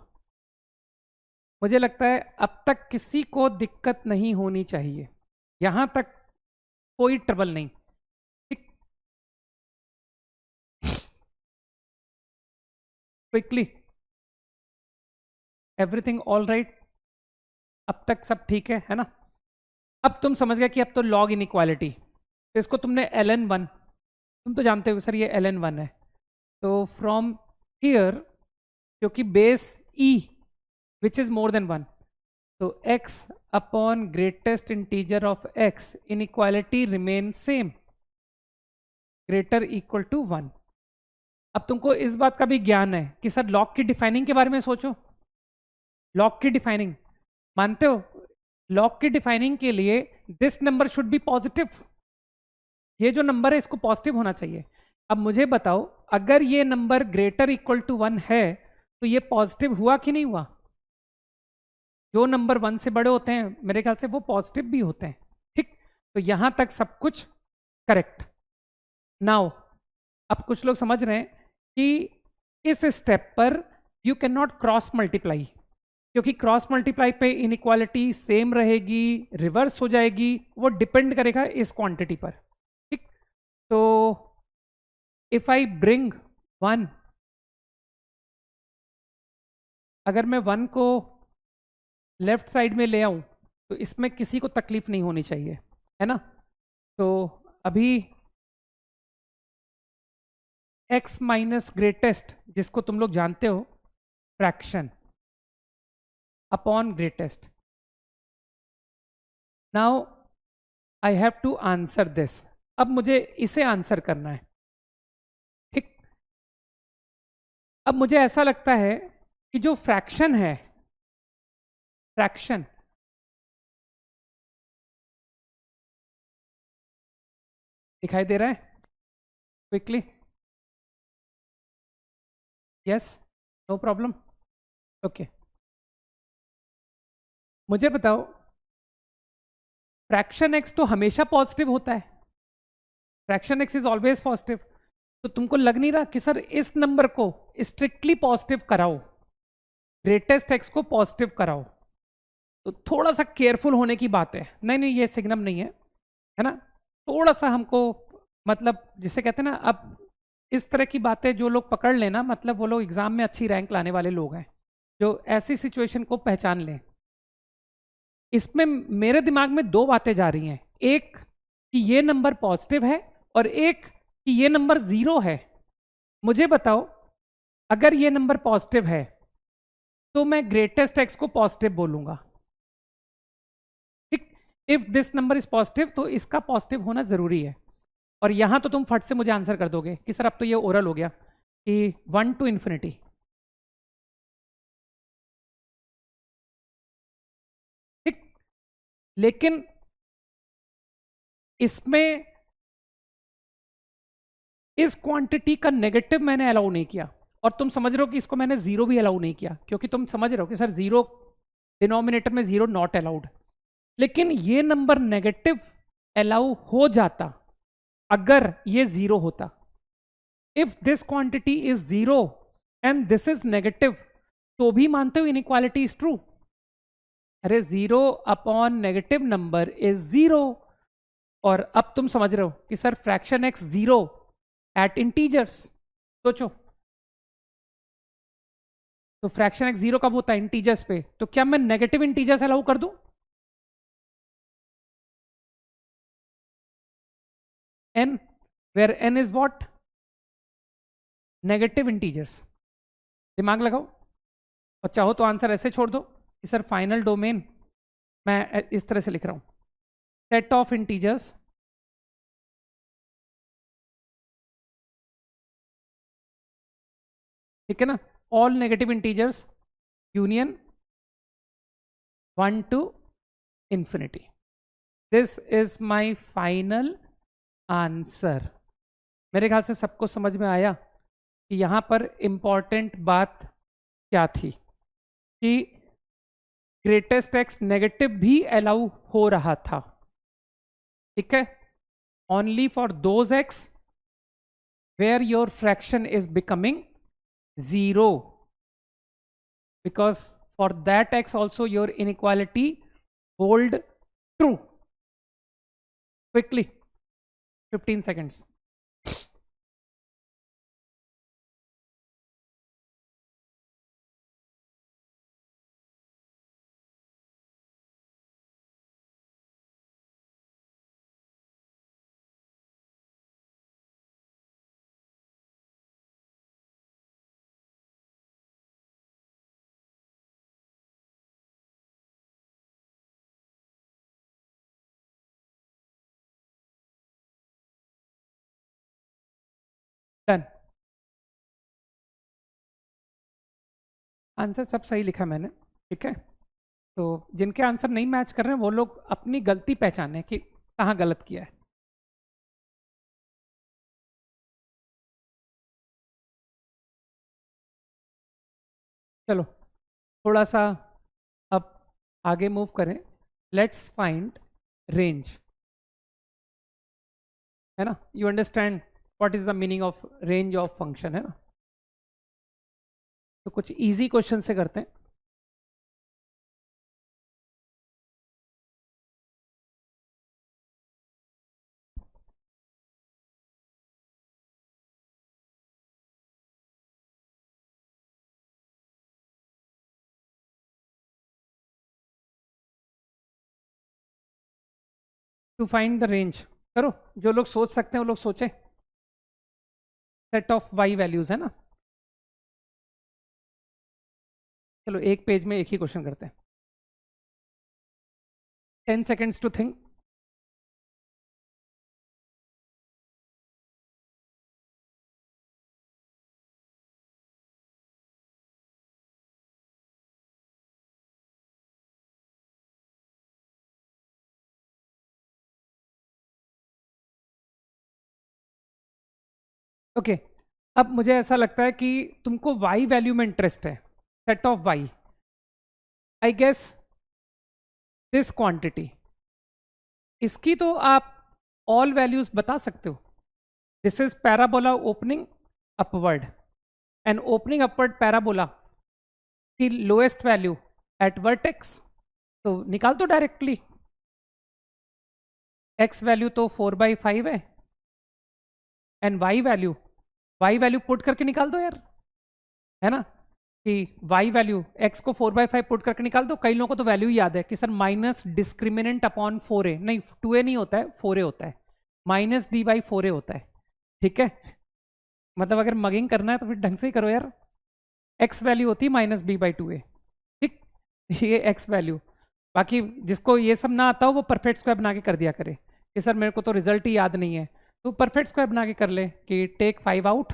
मुझे लगता है अब तक किसी को दिक्कत नहीं होनी चाहिए, यहां तक कोई ट्रबल नहीं। ठीक, क्विकली, एवरीथिंग ऑल राइट? अब तक सब ठीक है ना? अब तुम समझ गए कि अब तो लॉग इनइक्वालिटी, तो इसको तुमने ln1, तुम तो जानते हो सर ये ln1 है, तो फ्रॉम हियर, क्योंकि base e which is more than 1, तो x upon greatest integer of x inequality remain same, greater equal to 1। अब तुमको इस बात का भी ज्ञान है कि सर लॉग की डिफाइनिंग के बारे में सोचो। लॉग की डिफाइनिंग मानते हो? लॉग की डिफाइनिंग के लिए this number should B positive, ये जो नंबर है इसको पॉजिटिव होना चाहिए। अब मुझे बताओ, अगर ये नंबर ग्रेटर इक्वल टू 1 है तो ये पॉजिटिव हुआ कि नहीं हुआ? जो नंबर 1 से बड़े होते हैं मेरे ख्याल से वो पॉजिटिव भी होते हैं। ठीक, तो यहां तक सब कुछ करेक्ट। नाउ अब कुछ लोग समझ रहे हैं कि इस स्टेप पर you can not cross multiply, क्योंकि क्रॉस मल्टीप्लाई पे इनइक्वालिटी सेम रहेगी, रिवर्स हो जाएगी, वो डिपेंड करेगा इस क्वांटिटी पर। ठीक, तो इफ आई ब्रिंग 1, अगर मैं 1 को लेफ्ट साइड में ले आऊं तो इसमें किसी को तकलीफ नहीं होनी चाहिए, है ना? तो अभी x माइनस ग्रेटेस्ट, जिसको तुम लोग जानते हो fraction upon greatest, now I have to answer this. अब मुझे इसे आंसर करना है। ठीक, अब मुझे ऐसा लगता है कि जो फ्रैक्शन है, फ्रैक्शन दिखाई दे रहा है quickly? Yes, no problem, okay. मुझे बताओ, फ्रैक्शन एक्स तो हमेशा पॉजिटिव होता है, fraction x is always positive, तो तुमको लग नहीं रहा कि सर इस नंबर को स्ट्रिक्टली पॉजिटिव कराओ, ग्रेटेस्ट एक्स को पॉजिटिव कराओ? तो थोड़ा सा केयरफुल होने की बात है। नहीं नहीं, ये सिग्नम नहीं है ना? थोड़ा सा हमको, मतलब जिसे कहते हैं ना, अब इस तरह की बातें जो लोग पकड़ लेना, मतलब वो लोग एग्जाम में अच्छी रैंक लाने वाले लोग हैं, जो ऐसी सिचुएशन को पहचान लें। इसमें मेरे दिमाग में दो बातें जा रही हैं, एक कि ये नंबर पॉजिटिव है और एक कि ये नंबर 0 है। मुझे बताओ, अगर ये नंबर पॉजिटिव है तो मैं ग्रेटेस्ट एक्स को पॉजिटिव बोलूंगा। ठीक, if this number is positive तो इसका पॉजिटिव होना जरूरी है। और यहां तो तुम फट से मुझे आंसर कर दोगे कि सर अब तो ये ओरल हो गया कि 1 to infinity। ठीक, लेकिन इसमें इस क्वांटिटी का नेगेटिव मैंने अलाउ नहीं किया, और तुम समझ रहे हो कि इसको मैंने 0 भी अलाउ नहीं किया, क्योंकि तुम समझ रहे हो कि सर 0 डिनोमिनेटर में 0 नॉट अलाउड। लेकिन ये नंबर नेगेटिव अलाउ हो जाता अगर ये 0 होता। If this quantity is 0 and this is negative, तो भी मानते हो इनइक्वालिटी इज ट्रू? अरे 0 अपॉन नेगेटिव नंबर इज 0। और अब तुम समझ रहे हो कि sir fraction x 0 at integers. सोचो, तो फ्रैक्शन एक्स 0 कब होता है? इंटीजर्स पे। तो क्या मैं नेगेटिव इंटीजर्स अलाउ कर दूं? n, where n is what? Negative integers. दिमाग लगाओ, और चाहो तो आंसर ऐसे छोड़ दो कि सर फाइनल डोमेन, मैं इस तरह से लिख रहा हूं, सेट ऑफ इंटीजर्स ठीक है ना, all negative integers union 1 to infinity। This is my final answer. मेरे ख्याल से सबको समझ में आया कि यहाँ पर इंपॉर्टेंट बात क्या थी कि ग्रेटेस्ट एक्स नेगेटिव भी अलाउ हो रहा था, ठीक है, only for those x where your fraction is becoming 0, because for that x also your inequality hold true. Quickly, 15 seconds. Done. Answer सब सही लिखा मैंने, ठीक है। तो जिनके आंसर नहीं मैच कर रहे हैं वो लोग अपनी गलती पहचाने कि कहाँ गलत किया है। चलो थोड़ा सा अब आगे मूव करें। लेट्स फाइंड रेंज, है ना। You understand what is the meaning of range of function, है ना। तो कुछ इजी क्वेश्चन से करते हैं। टू फाइंड द रेंज करो, जो लोग सोच सकते हैं वो लोग सोचें। सेट ऑफ वाई वैल्यूज है ना। चलो एक पेज में एक ही क्वेश्चन करते हैं। 10 seconds to think. ओके अब मुझे ऐसा लगता है कि तुमको वाई वैल्यू में इंटरेस्ट है। Set of Y, I guess this quantity, इसकी तो आप ऑल वैल्यूज बता सकते हो। This is parabola opening upward, and opening upward parabola की लोएस्ट वैल्यू एट वर्टेक्स, तो निकाल दो डायरेक्टली। एक्स वैल्यू तो 4/5 है, एंड वाई वैल्यू पुट करके निकाल दो यार, है ना। कि y वैल्यू x को 4/5 पुट करके निकाल दो। कई लोगों को तो वैल्यू याद है कि sir minus discriminant upon 4a, नहीं 2a नहीं होता है, 4a होता है, माइनस d/4a होता है, ठीक है। मतलब अगर मगिंग करना है तो फिर ढंग से ही करो यार। x वैल्यू होती है माइनस b/2a, ठीक। ये x वैल्यू, बाकी जिसको ये सब ना आता हो वो परफेक्ट स्क्वायर बना के कर दिया करे कि सर मेरे को तो रिजल्ट ही याद नहीं है, तो परफेक्ट स्क्वायर बना के कर ले कि टेक 5 आउट।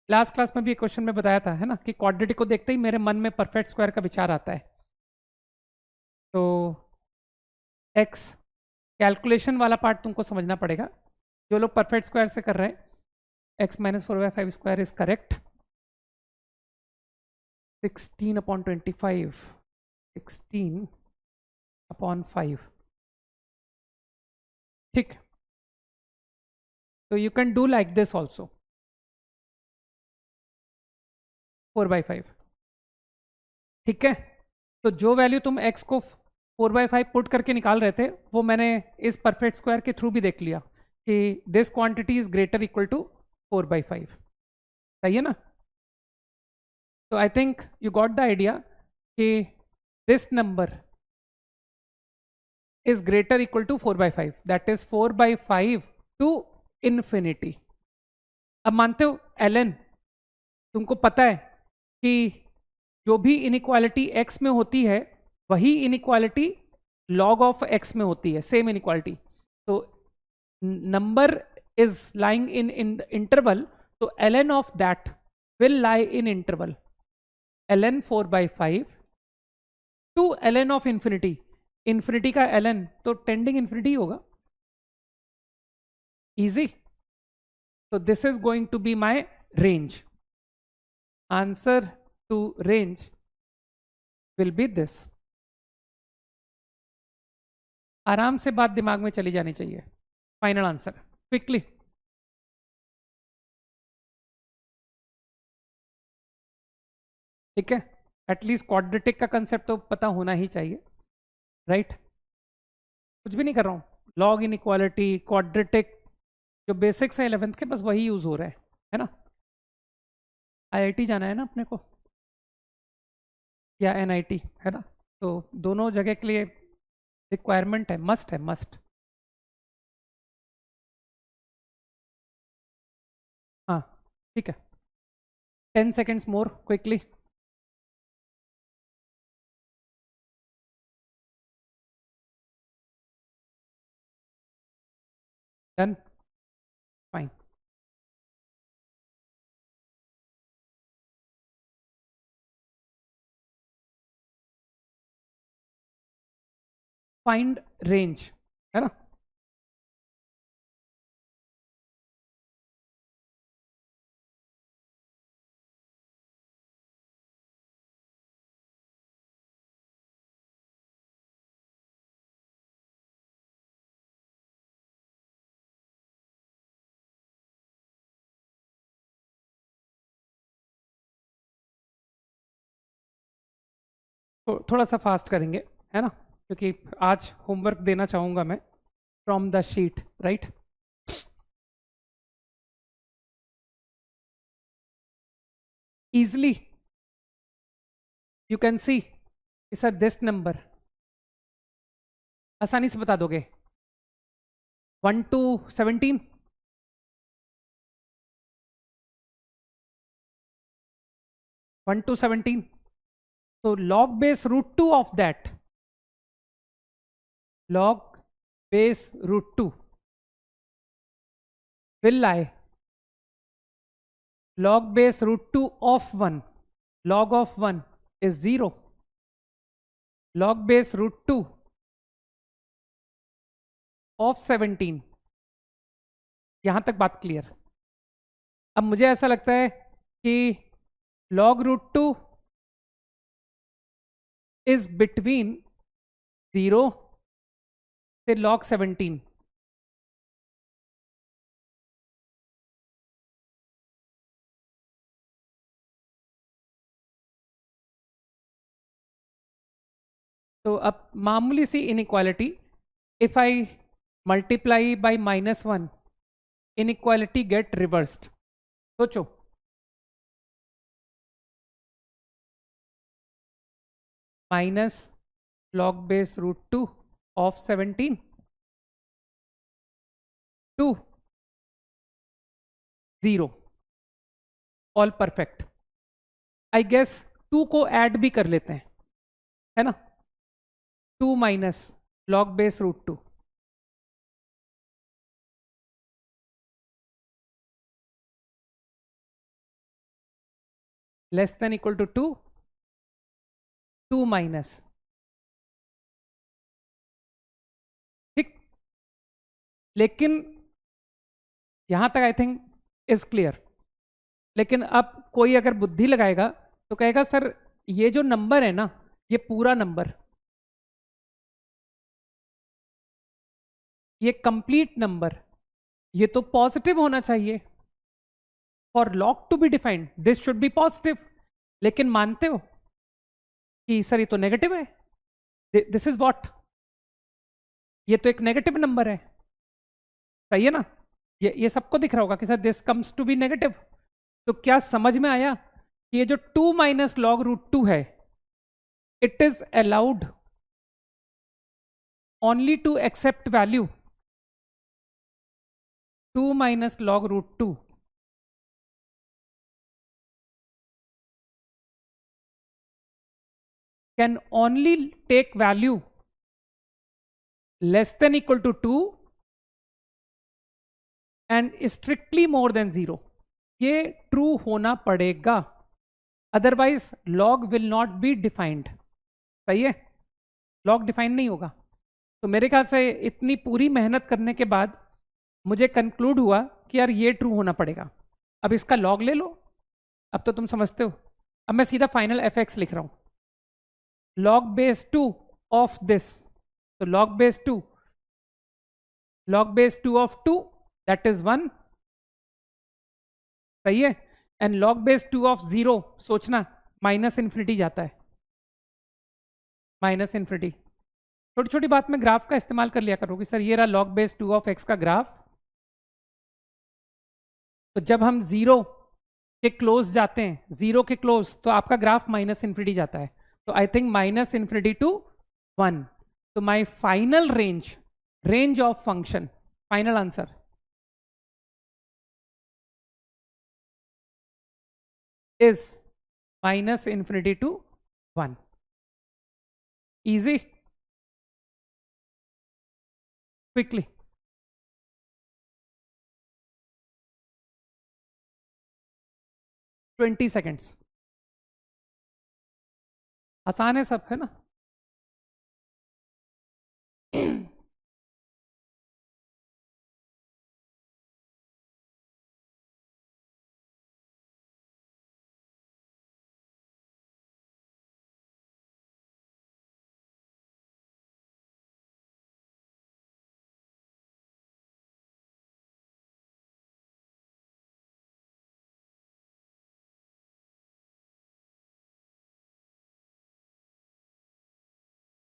लास्ट क्लास में भी एक क्वेश्चन में बताया था, है ना, कि क्वाड्रेटिक को देखते ही मेरे मन में परफेक्ट स्क्वायर का विचार आता है। तो x कैलकुलेशन वाला पार्ट तुमको समझना पड़ेगा। जो लोग परफेक्ट स्क्वायर से कर रहे हैं, x minus 4/5 square is correct. 16/25, 16/5, ठीक। तो you can do like this also, 4/5, ठीक है। तो जो वैल्यू तुम x को 4/5 पुट करके निकाल रहे थे वो मैंने इस परफेक्ट स्क्वायर के थ्रू भी देख लिया कि this quantity is greater equal to 4/5, सही है ना। तो I think you got the idea कि this number is greater equal to 4/5, that is 4/5 to infinity. अब मानते हो ln, तुमको पता है कि जो भी इनइक्वालिटी x में होती है वही इनइक्वालिटी log ऑफ x में होती है, सेम इनइक्वालिटी। तो number is lying in interval, तो ln of that will lie in interval ln 4/5 to ln of infinity. Infinity का ln तो टेंडिंग इन्फिनिटी होगा. Easy. So this is going to be my range. Answer to range will be this. आराम से बात दिमाग में चली जानी चाहिए. Final answer quickly. ठीक है, एटलीस्ट क्वाड्रेटिक का कंसेप्ट तो पता होना ही चाहिए, राइट? कुछ भी नहीं कर रहा हूं. लॉग इनइक्वालिटी, क्वाड्रेटिक, जो बेसिक्स है 11th के, बस वही यूज हो रहा है ना? आईआईटी जाना है ना अपने को, या एनआईटी, है ना? तो दोनों जगह के लिए रिक्वायरमेंट है, मस्ट है, मस्ट. हाँ ठीक है. 10 seconds more quickly. Done. Fine. Find range, है ना? तो थोड़ा सा फास्ट करेंगे, है ना? क्योंकि आज होमवर्क देना चाहूंगा मैं from the sheet, right? easily you can see sir this number आसानी से बता दोगे. 1 to 17, 1 to 17. So log base root 2 of that, log base root 2 will lie log base root 2 of 1. Log of 1 is 0. Log base root 2 of 17. यहां तक बात clear. अब मुझे ऐसा लगता है कि log root 2 is between 0 से log 17. तो अब मामूली सी inequality, if I multiply by -1, inequality get reversed. सोचो, minus log base root 2 of 17 to 0, all perfect. I guess 2 को ऐड भी कर लेते हैं, है ना? 2 minus log base root 2, less than equal to 2, 2 minus. ठीक. लेकिन यहां तक आई थिंक इज क्लियर. लेकिन अब कोई अगर बुद्धि लगाएगा तो कहेगा सर ये जो नंबर है ना, ये पूरा नंबर, ये कंप्लीट नंबर, ये तो पॉजिटिव होना चाहिए. For log to be defined this should be positive. लेकिन मानते हो कि सर ये तो नेगेटिव है. दिस इज व्हाट, ये तो एक नेगेटिव नंबर है. सही है ना? ये सबको दिख रहा होगा कि sir this comes to be negative. तो क्या समझ में आया कि ये जो 2 माइनस लॉग रूट 2 है, it is allowed only to accept value 2 minus log root 2 can only take value less than equal to 2 and strictly more than 0. ये ट्रू होना पड़ेगा, otherwise log will not be defined. सही है? Log define नहीं होगा। तो मेरे ख्याल से इतनी पूरी मेहनत करने के बाद मुझे कंक्लूड हुआ कि यार ये ट्रू होना पड़ेगा। अब इसका लॉग ले लो, अब तो तुम समझते हो। अब मैं सीधा फाइनल एफ एक्स लिख रहा हूं, लॉग बेस 2 ऑफ दिस, तो log base 2, log base 2 of 2 that is 1, सही है। एंड लॉग बेस 2 ऑफ 0, सोचना माइनस इन्फिनिटी जाता है, माइनस इन्फिनिटी। छोटी छोटी बात में ग्राफ का इस्तेमाल कर लिया करोगे सर, ये रहा लॉग बेस 2 ऑफ एक्स का ग्राफ। तो जब हम 0 के क्लोज जाते हैं, 0 के क्लोज, तो आपका ग्राफ माइनस इन्फिनिटी जाता है। तो I think minus infinity to 1। तो my final range, range of function, final answer is minus infinity to 1. Easy? Quickly. Twenty seconds, आसान है सब, है ना?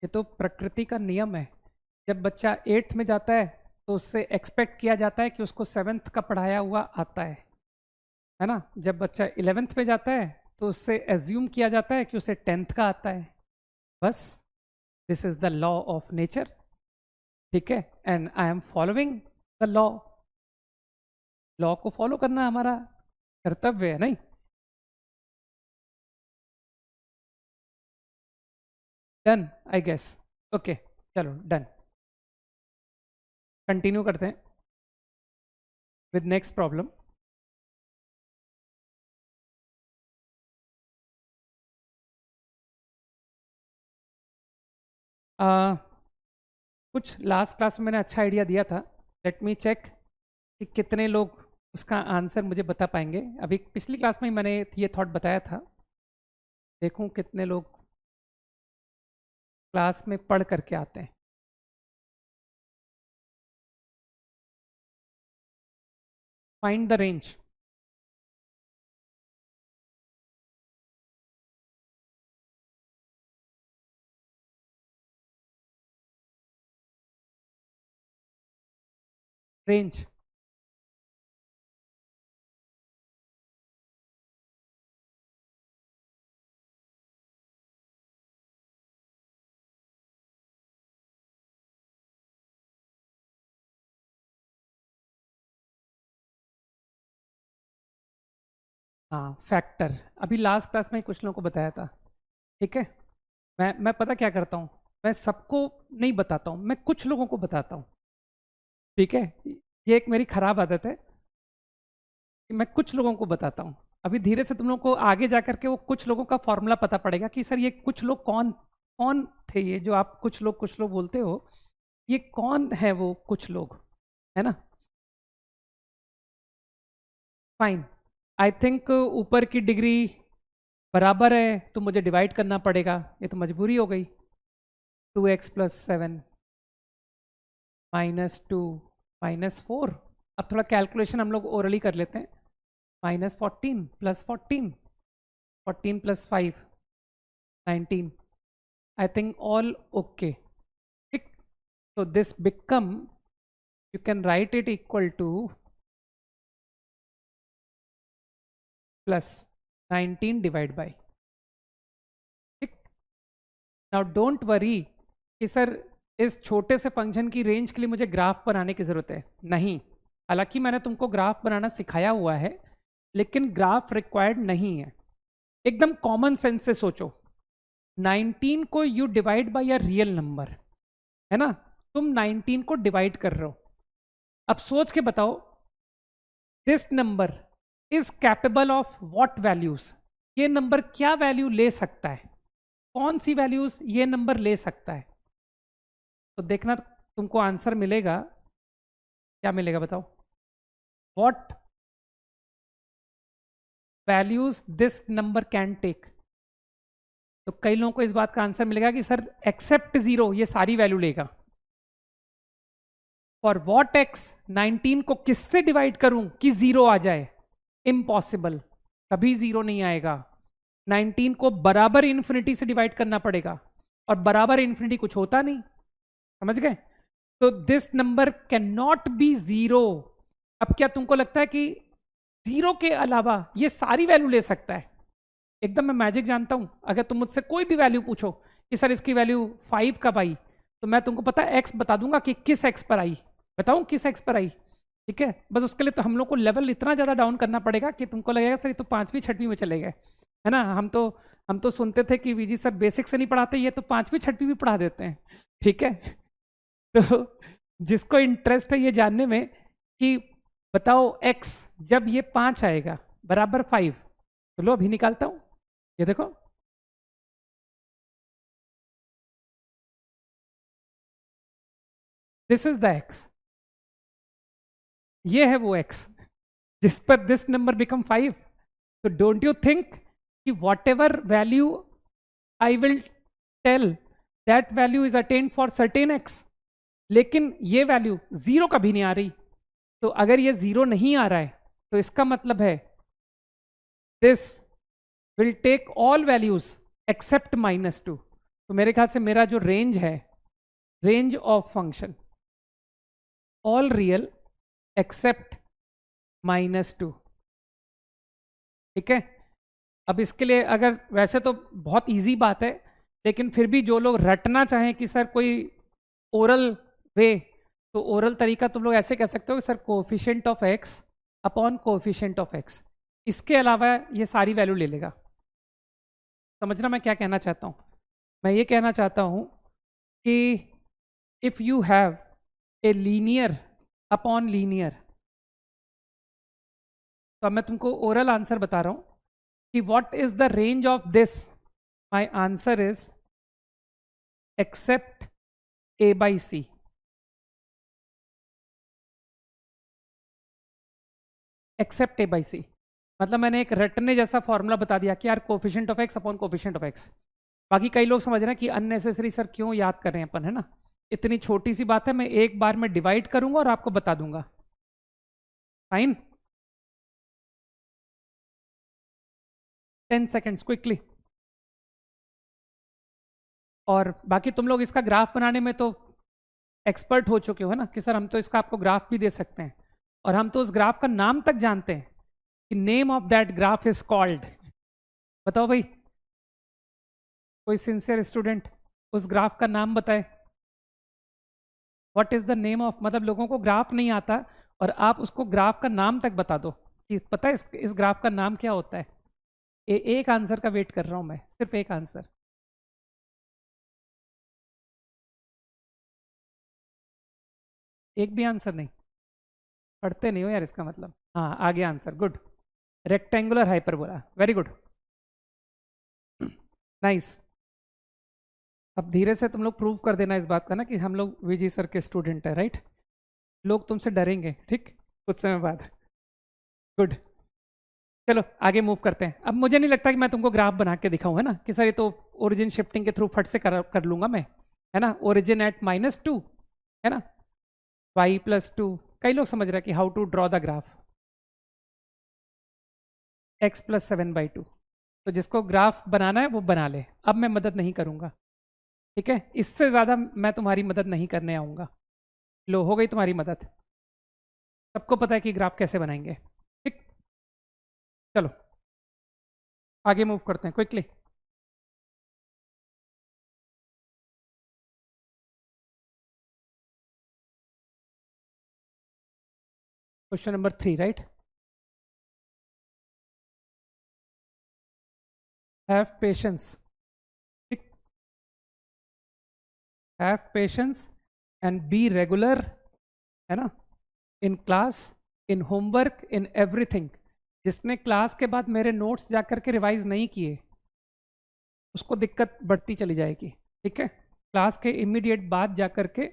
ये तो प्रकृति का नियम है। जब बच्चा 8th में जाता है तो उससे एक्सपेक्ट किया जाता है कि उसको 7th का पढ़ाया हुआ आता है ना? जब बच्चा 11th में जाता है तो उससे एज्यूम किया जाता है कि उसे 10th का आता है। बस, this is the law of nature, ठीक है? And I am following the law. Law को फॉलो करना हमारा कर्तव्य है, नहीं? Done I guess. ओके, चलो डन, कंटिन्यू करते हैं विद नेक्स्ट प्रॉब्लम। कुछ लास्ट क्लास में मैंने अच्छा आइडिया दिया था, लेट मी चेक कि कितने लोग उसका आंसर मुझे बता पाएंगे। अभी पिछली क्लास में ही मैंने ये थॉट बताया था, देखूं कितने लोग क्लास में पढ़ करके आते हैं। Find the range. रेंज हाँ, फैक्टर अभी लास्ट क्लास में कुछ लोगों को बताया था, ठीक है? मैं पता क्या करता हूँ, मैं सबको नहीं बताता हूँ, मैं कुछ लोगों को बताता हूँ, ठीक है? ये एक मेरी खराब आदत है कि मैं कुछ लोगों को बताता हूँ। अभी धीरे से तुम लोगों को आगे जा करके वो कुछ लोगों का फॉर्मूला पता पड़ेगा कि सर ये कुछ लोग कौन कौन थे, ये जो आप कुछ लोग बोलते हो, ये कौन है वो कुछ लोग, है ना? फाइन, आई थिंक ऊपर की डिग्री बराबर है तो मुझे डिवाइड करना पड़ेगा, ये तो मजबूरी हो गई। 2x plus 7 minus 2 minus 4। अब थोड़ा कैलकुलेशन हम लोग ओरली कर लेते हैं। Minus 14 plus 14, 14 plus 5 19। I think all okay, ठीक? so this become, you can write it equal to plus 19 divided by, ठीक? now don't worry कि सर इस छोटे से फंक्शन की रेंज के लिए मुझे ग्राफ बनाने की जरूरत है, नहीं। हालांकि मैंने तुमको ग्राफ बनाना सिखाया हुआ है, लेकिन ग्राफ रिक्वायर्ड नहीं है। एकदम कॉमन सेंस से सोचो, 19 को you divide by a real number, है ना? तुम 19 को डिवाइड कर रहे हो। अब सोच के बताओ, this number is capable of what values? ये नंबर क्या वैल्यू ले सकता है? कौन सी वैल्यूज ये नंबर ले सकता है? तो देखना तुमको आंसर मिलेगा, क्या मिलेगा बताओ, what values this number can take. तो कई लोगों को इस बात का आंसर मिलेगा कि सर एक्सेप्ट जीरो ये सारी वैल्यू लेगा। फॉर वॉट एक्स 19 को किससे डिवाइड करूं कि जीरो आ जाए, इम्पॉसिबल, कभी जीरो नहीं आएगा। 19 को बराबर इन्फिनिटी से डिवाइड करना पड़ेगा, और बराबर इन्फिनिटी कुछ होता नहीं, समझ गए। तो this number can not be zero. अब क्या तुमको लगता है कि जीरो के अलावा ये सारी वैल्यू ले सकता है? एकदम मैं मैजिक जानता हूं। अगर तुम मुझसे कोई भी वैल्यू पूछो कि सर इसकी वैल्यू 5 कब आई, तो मैं तुमको पता है एक्स बता दूंगा कि किस एक्स पर आई, बताऊं किस एक्स पर आई, ठीक है। बस उसके लिए तो हम लोग को लेवल इतना ज्यादा डाउन करना पड़ेगा कि तुमको लगेगा सर ये तो 5वीं 6वीं में चले गए, है ना। हम तो सुनते थे कि वीजी सर बेसिक से नहीं पढ़ाते, ये तो 5वीं 6वीं भी पढ़ा देते हैं, ठीक है। तो जिसको इंटरेस्ट है ये जानने में कि बताओ एक्स जब ये 5 आएगा बराबर 5, तो लो अभी निकालता हूं, ये देखो, दिस इज द एक्स, ये है वो एक्स जिस पर दिस नंबर बिकम 5। तो डोंट यू थिंक कि whatever value I will tell that value is attained for certain x, लेकिन ये वैल्यू जीरो कभी नहीं आ रही। तो अगर ये जीरो नहीं आ रहा है तो इसका मतलब है this will take all values except -2। तो मेरे ख्याल से मेरा जो रेंज है, range of function all real except -2, ठीक है। अब इसके लिए अगर वैसे तो बहुत इजी बात है, लेकिन फिर भी जो लोग रटना चाहें कि सर कोई ओरल वे, तो ओरल तरीका तुम लोग ऐसे कह सकते हो कि sir coefficient of x upon coefficient of x, इसके अलावा ये सारी वैल्यू ले लेगा। समझना मैं क्या कहना चाहता हूँ? मैं ये कहना चाहता हूँ कि if you have a linear upon linear, तो अब मैं तुमको ओरल आंसर बता रहा हूं कि what is the range of this, my answer is except A by C. Except A by C मतलब मैंने एक रटने जैसा फॉर्मूला बता दिया कि यार coefficient of x upon coefficient of x. बाकी कई लोग समझ रहे हैं कि अननेसेसरी सर क्यों याद कर रहे हैं अपन, है ना। इतनी छोटी सी बात है, मैं एक बार में डिवाइड करूंगा और आपको बता दूंगा, फाइन। 10 seconds quickly. और बाकी तुम लोग इसका ग्राफ बनाने में तो एक्सपर्ट हो चुके हो ना, कि सर हम तो इसका आपको ग्राफ भी दे सकते हैं, और हम तो उस ग्राफ का नाम तक जानते हैं कि name of that graph is called. बताओ भाई, कोई सिंसियर स्टूडेंट उस ग्राफ का नाम बताए। What is the name of, मतलब लोगों को ग्राफ नहीं आता और आप उसको ग्राफ का नाम तक बता दो कि पता है इस ग्राफ का नाम क्या होता है। एक आंसर का वेट कर रहा हूं मैं, सिर्फ एक आंसर। एक भी आंसर नहीं, पढ़ते नहीं हो यार इसका मतलब। हाँ आगे answer, good, rectangular hyperbola, very good, nice. अब धीरे से तुम लोग प्रूव कर देना इस बात का ना कि हम लोग वीजी सर के स्टूडेंट है, राइट। लोग तुमसे डरेंगे, ठीक, कुछ समय बाद। गुड, चलो आगे मूव करते हैं। अब मुझे नहीं लगता कि मैं तुमको ग्राफ बना के दिखाऊं, है ना, कि सर ये तो ओरिजिन शिफ्टिंग के थ्रू फट से कर लूंगा मैं, है ना। ओरिजिन एट -2, है ना, y+2। कई लोग समझ रहे हैं कि how to draw the graph x+7/2। तो जिसको ग्राफ बनाना है वो बना ले, अब मैं मदद नहीं करूंगा, ठीक है। इससे ज्यादा मैं तुम्हारी मदद नहीं करने आऊंगा। लो हो गई तुम्हारी मदद, सबको पता है कि ग्राफ कैसे बनाएंगे, ठीक। चलो आगे मूव करते हैं quickly. Question number 3, right. Have patience, ठीक, have patience and be regular, है ना, in class, in homework, in everything. जिसने क्लास के बाद मेरे नोट्स जा करके रिवाइज नहीं किए उसको दिक्कत बढ़ती चली जाएगी, ठीक है। क्लास के इमीडिएट बाद जा कर के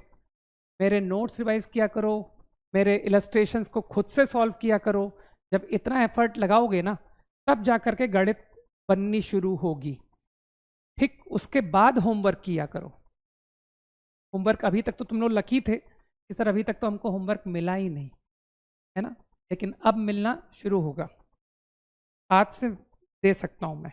मेरे नोट्स रिवाइज किया करो, मेरे इलस्ट्रेशंस को खुद से सॉल्व किया करो। जब इतना एफर्ट लगाओगे ना, तब जा कर के गणित बननी शुरू होगी। ठीक, उसके बाद होमवर्क किया करो। होमवर्क अभी तक तो तुम लोग लकी थे कि सर अभी तक तो हमको होमवर्क मिला ही नहीं, है ना, लेकिन अब मिलना शुरू होगा। आज से दे सकता हूं मैं।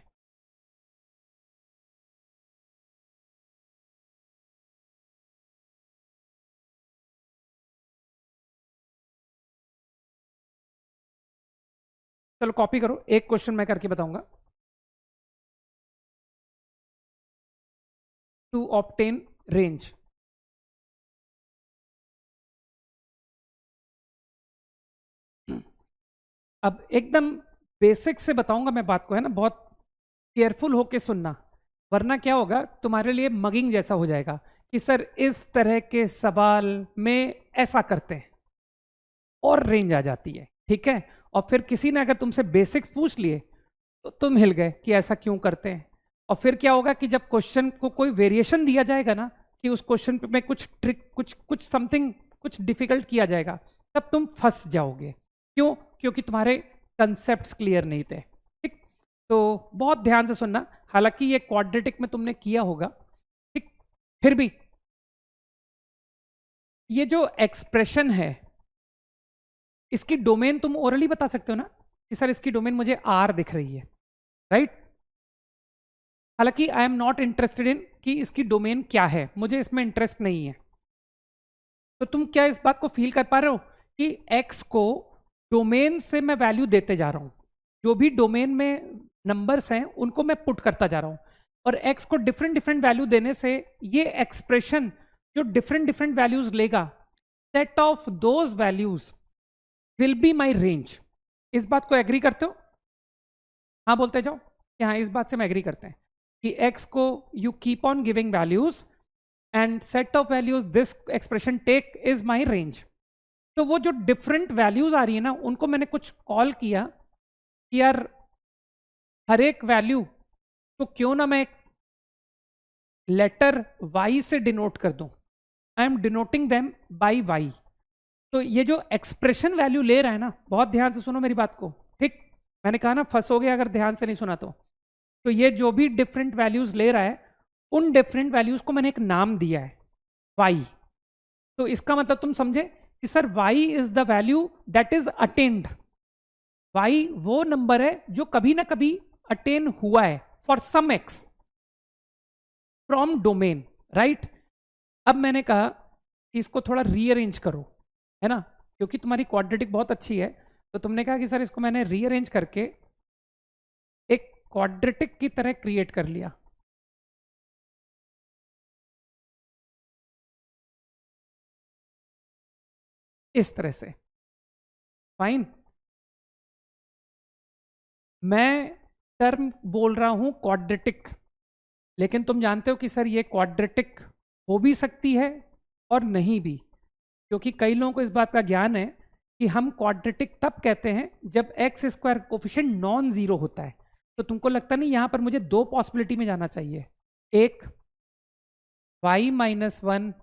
चलो कॉपी करो, एक क्वेश्चन मैं करके बताऊंगा। टू ऑब्टेन रेंज, अब एकदम बेसिक से बताऊंगा मैं बात को, है ना, बहुत केयरफुल होके सुनना, वरना क्या होगा तुम्हारे लिए मगिंग जैसा हो जाएगा कि सर इस तरह के सवाल में ऐसा करते हैं और रेंज आ जाती है। ठीक है, और फिर किसी ने अगर तुमसे बेसिक्स पूछ लिए तो तुम हिल गए कि ऐसा क्यों करते हैं। और फिर क्या होगा कि जब क्वेश्चन को कोई वेरिएशन दिया जाएगा ना, कि उस क्वेश्चन में कुछ ट्रिक, कुछ समथिंग, कुछ डिफिकल्ट किया जाएगा, तब तुम फंस जाओगे। क्यों? क्योंकि तुम्हारे कंसेप्ट्स क्लियर नहीं थे। ठीक, तो बहुत ध्यान से सुनना। हालांकि ये क्वाड्रेटिक में तुमने किया होगा, ठीक, फिर भी ये जो एक्सप्रेशन है, इसकी डोमेन तुम ओरली बता सकते हो ना कि सर इसकी डोमेन मुझे आर दिख रही है, राइट। हालांकि I am not interested in कि इसकी डोमेन क्या है, मुझे इसमें इंटरेस्ट नहीं है। तो तुम क्या इस बात को फील कर पा रहे हो कि एक्स को डोमेन से मैं वैल्यू देते जा रहा हूं, जो भी डोमेन में नंबर्स हैं उनको मैं पुट करता जा रहा हूं, और एक्स को डिफरेंट डिफरेंट वैल्यू देने से ये एक्सप्रेशन जो डिफरेंट डिफरेंट वैल्यूज लेगा, set of those values will be my range. इस बात को एग्री करते हो? हाँ बोलते जाओ कि हाँ, इस बात से मैं एग्री करते हैं कि x को you keep on giving values and set of values this expression take is my range. तो वो जो डिफरेंट वैल्यूज आ रही है ना, उनको मैंने कुछ कॉल किया कि यार हर एक वैल्यू तो क्यों ना मैं एक लेटर y से डिनोट कर दूं। I am denoting them by y। तो ये जो एक्सप्रेशन वैल्यू ले रहा है ना, बहुत ध्यान से सुनो मेरी बात को, ठीक, मैंने कहा ना फंसोगे अगर ध्यान से नहीं सुना तो ये जो भी डिफरेंट वैल्यूज ले रहा है, उन डिफरेंट वैल्यूज को मैंने एक नाम दिया है y। तो इसका मतलब तुम समझे कि sir y is the value that is attained. y वो नंबर है जो कभी ना कभी अटेन हुआ है for some x from domain, right. अब मैंने कहा कि इसको थोड़ा रीअरेंज करो, है ना, क्योंकि तुम्हारी क्वाड्रेटिक बहुत अच्छी है। तो तुमने कहा कि सर इसको मैंने रीअरेंज करके एक क्वाड्रेटिक की तरह क्रिएट कर लिया। इस तरह से, फाइन। मैं टर्म बोल रहा हूं क्वाड्रेटिक, लेकिन तुम जानते हो कि सर ये क्वाड्रेटिक हो भी सकती है और नहीं भी, क्योंकि कई लोगों को इस बात का ज्ञान है कि हम क्वाड्रेटिक तब कहते हैं जब x square coefficient non zero होता है। तो तुमको लगता नहीं यहां पर मुझे दो पॉसिबिलिटी में जाना चाहिए, एक y minus one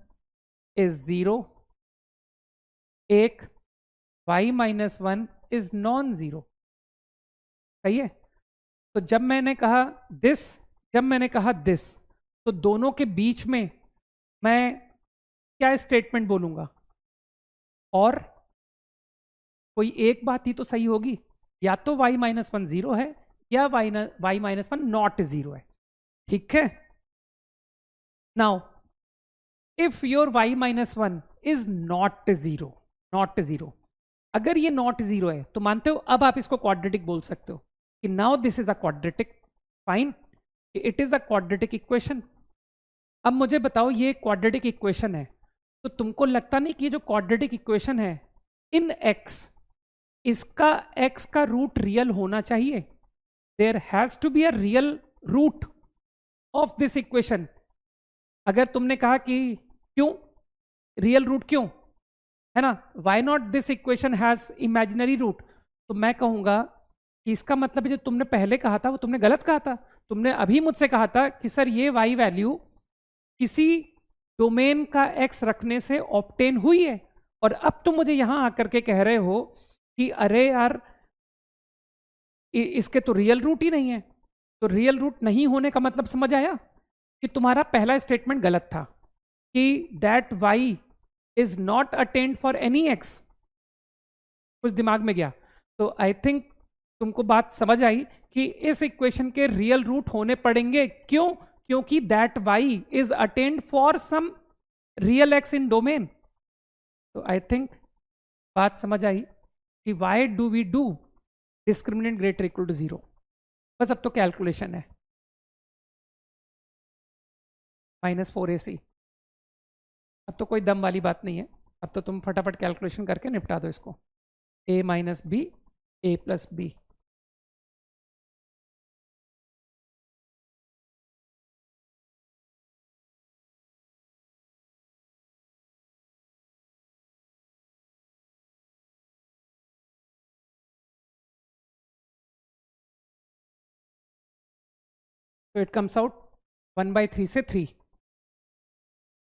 is zero, एक y minus one is non zero, सही है। तो जब मैंने कहा दिस, जब मैंने कहा दिस, तो दोनों के बीच में मैं क्या स्टेटमेंट बोलूंगा? और कोई एक बात ही तो सही होगी, या तो y माइनस वन जीरो है या y minus one not zero है। ठीक है, now if your y minus one is not zero, not zero, अगर ये नॉट जीरो है तो मानते हो अब आप इसको क्वाड्रेटिक बोल सकते हो कि now this is a quadratic, fine, it is a quadratic equation. अब मुझे बताओ ये क्वाड्रेटिक इक्वेशन है, तो तुमको लगता नहीं कि ये जो क्वाड्रेटिक इक्वेशन है इन x, इसका x का रूट रियल होना चाहिए? There has to be a real root of this equation. अगर तुमने कहा कि क्यों रियल रूट, क्यों, है ना, why not this equation has imaginary root, तो मैं कहूंगा कि इसका मतलब जो तुमने पहले कहा था वो तुमने गलत कहा था। तुमने अभी मुझसे कहा था कि सर ये y वैल्यू किसी डोमेन का एक्स रखने से ऑब्टेन हुई है, और अब तुम मुझे यहां आकर के कह रहे हो कि अरे यार इसके तो रियल रूट ही नहीं है। तो रियल रूट नहीं होने का मतलब समझ आया कि तुम्हारा पहला स्टेटमेंट गलत था कि that y is not attained for any x, कुछ दिमाग में गया। तो आई थिंक तुमको बात समझ आई कि इस इक्वेशन के रियल रूट होने पड़ेंगे। क्यों? क्योंकि that y is attained for some real x in domain. तो आई थिंक बात समझ आई कि why do we do discriminant greater equal to 0। बस अब तो कैलकुलेशन है, -4ac। अब तो कोई दम वाली बात नहीं है, अब तो तुम फटाफट कैलकुलेशन करके निपटा दो इसको। a minus b, a plus b. तो इट कम्स आउट 1/3 से 3,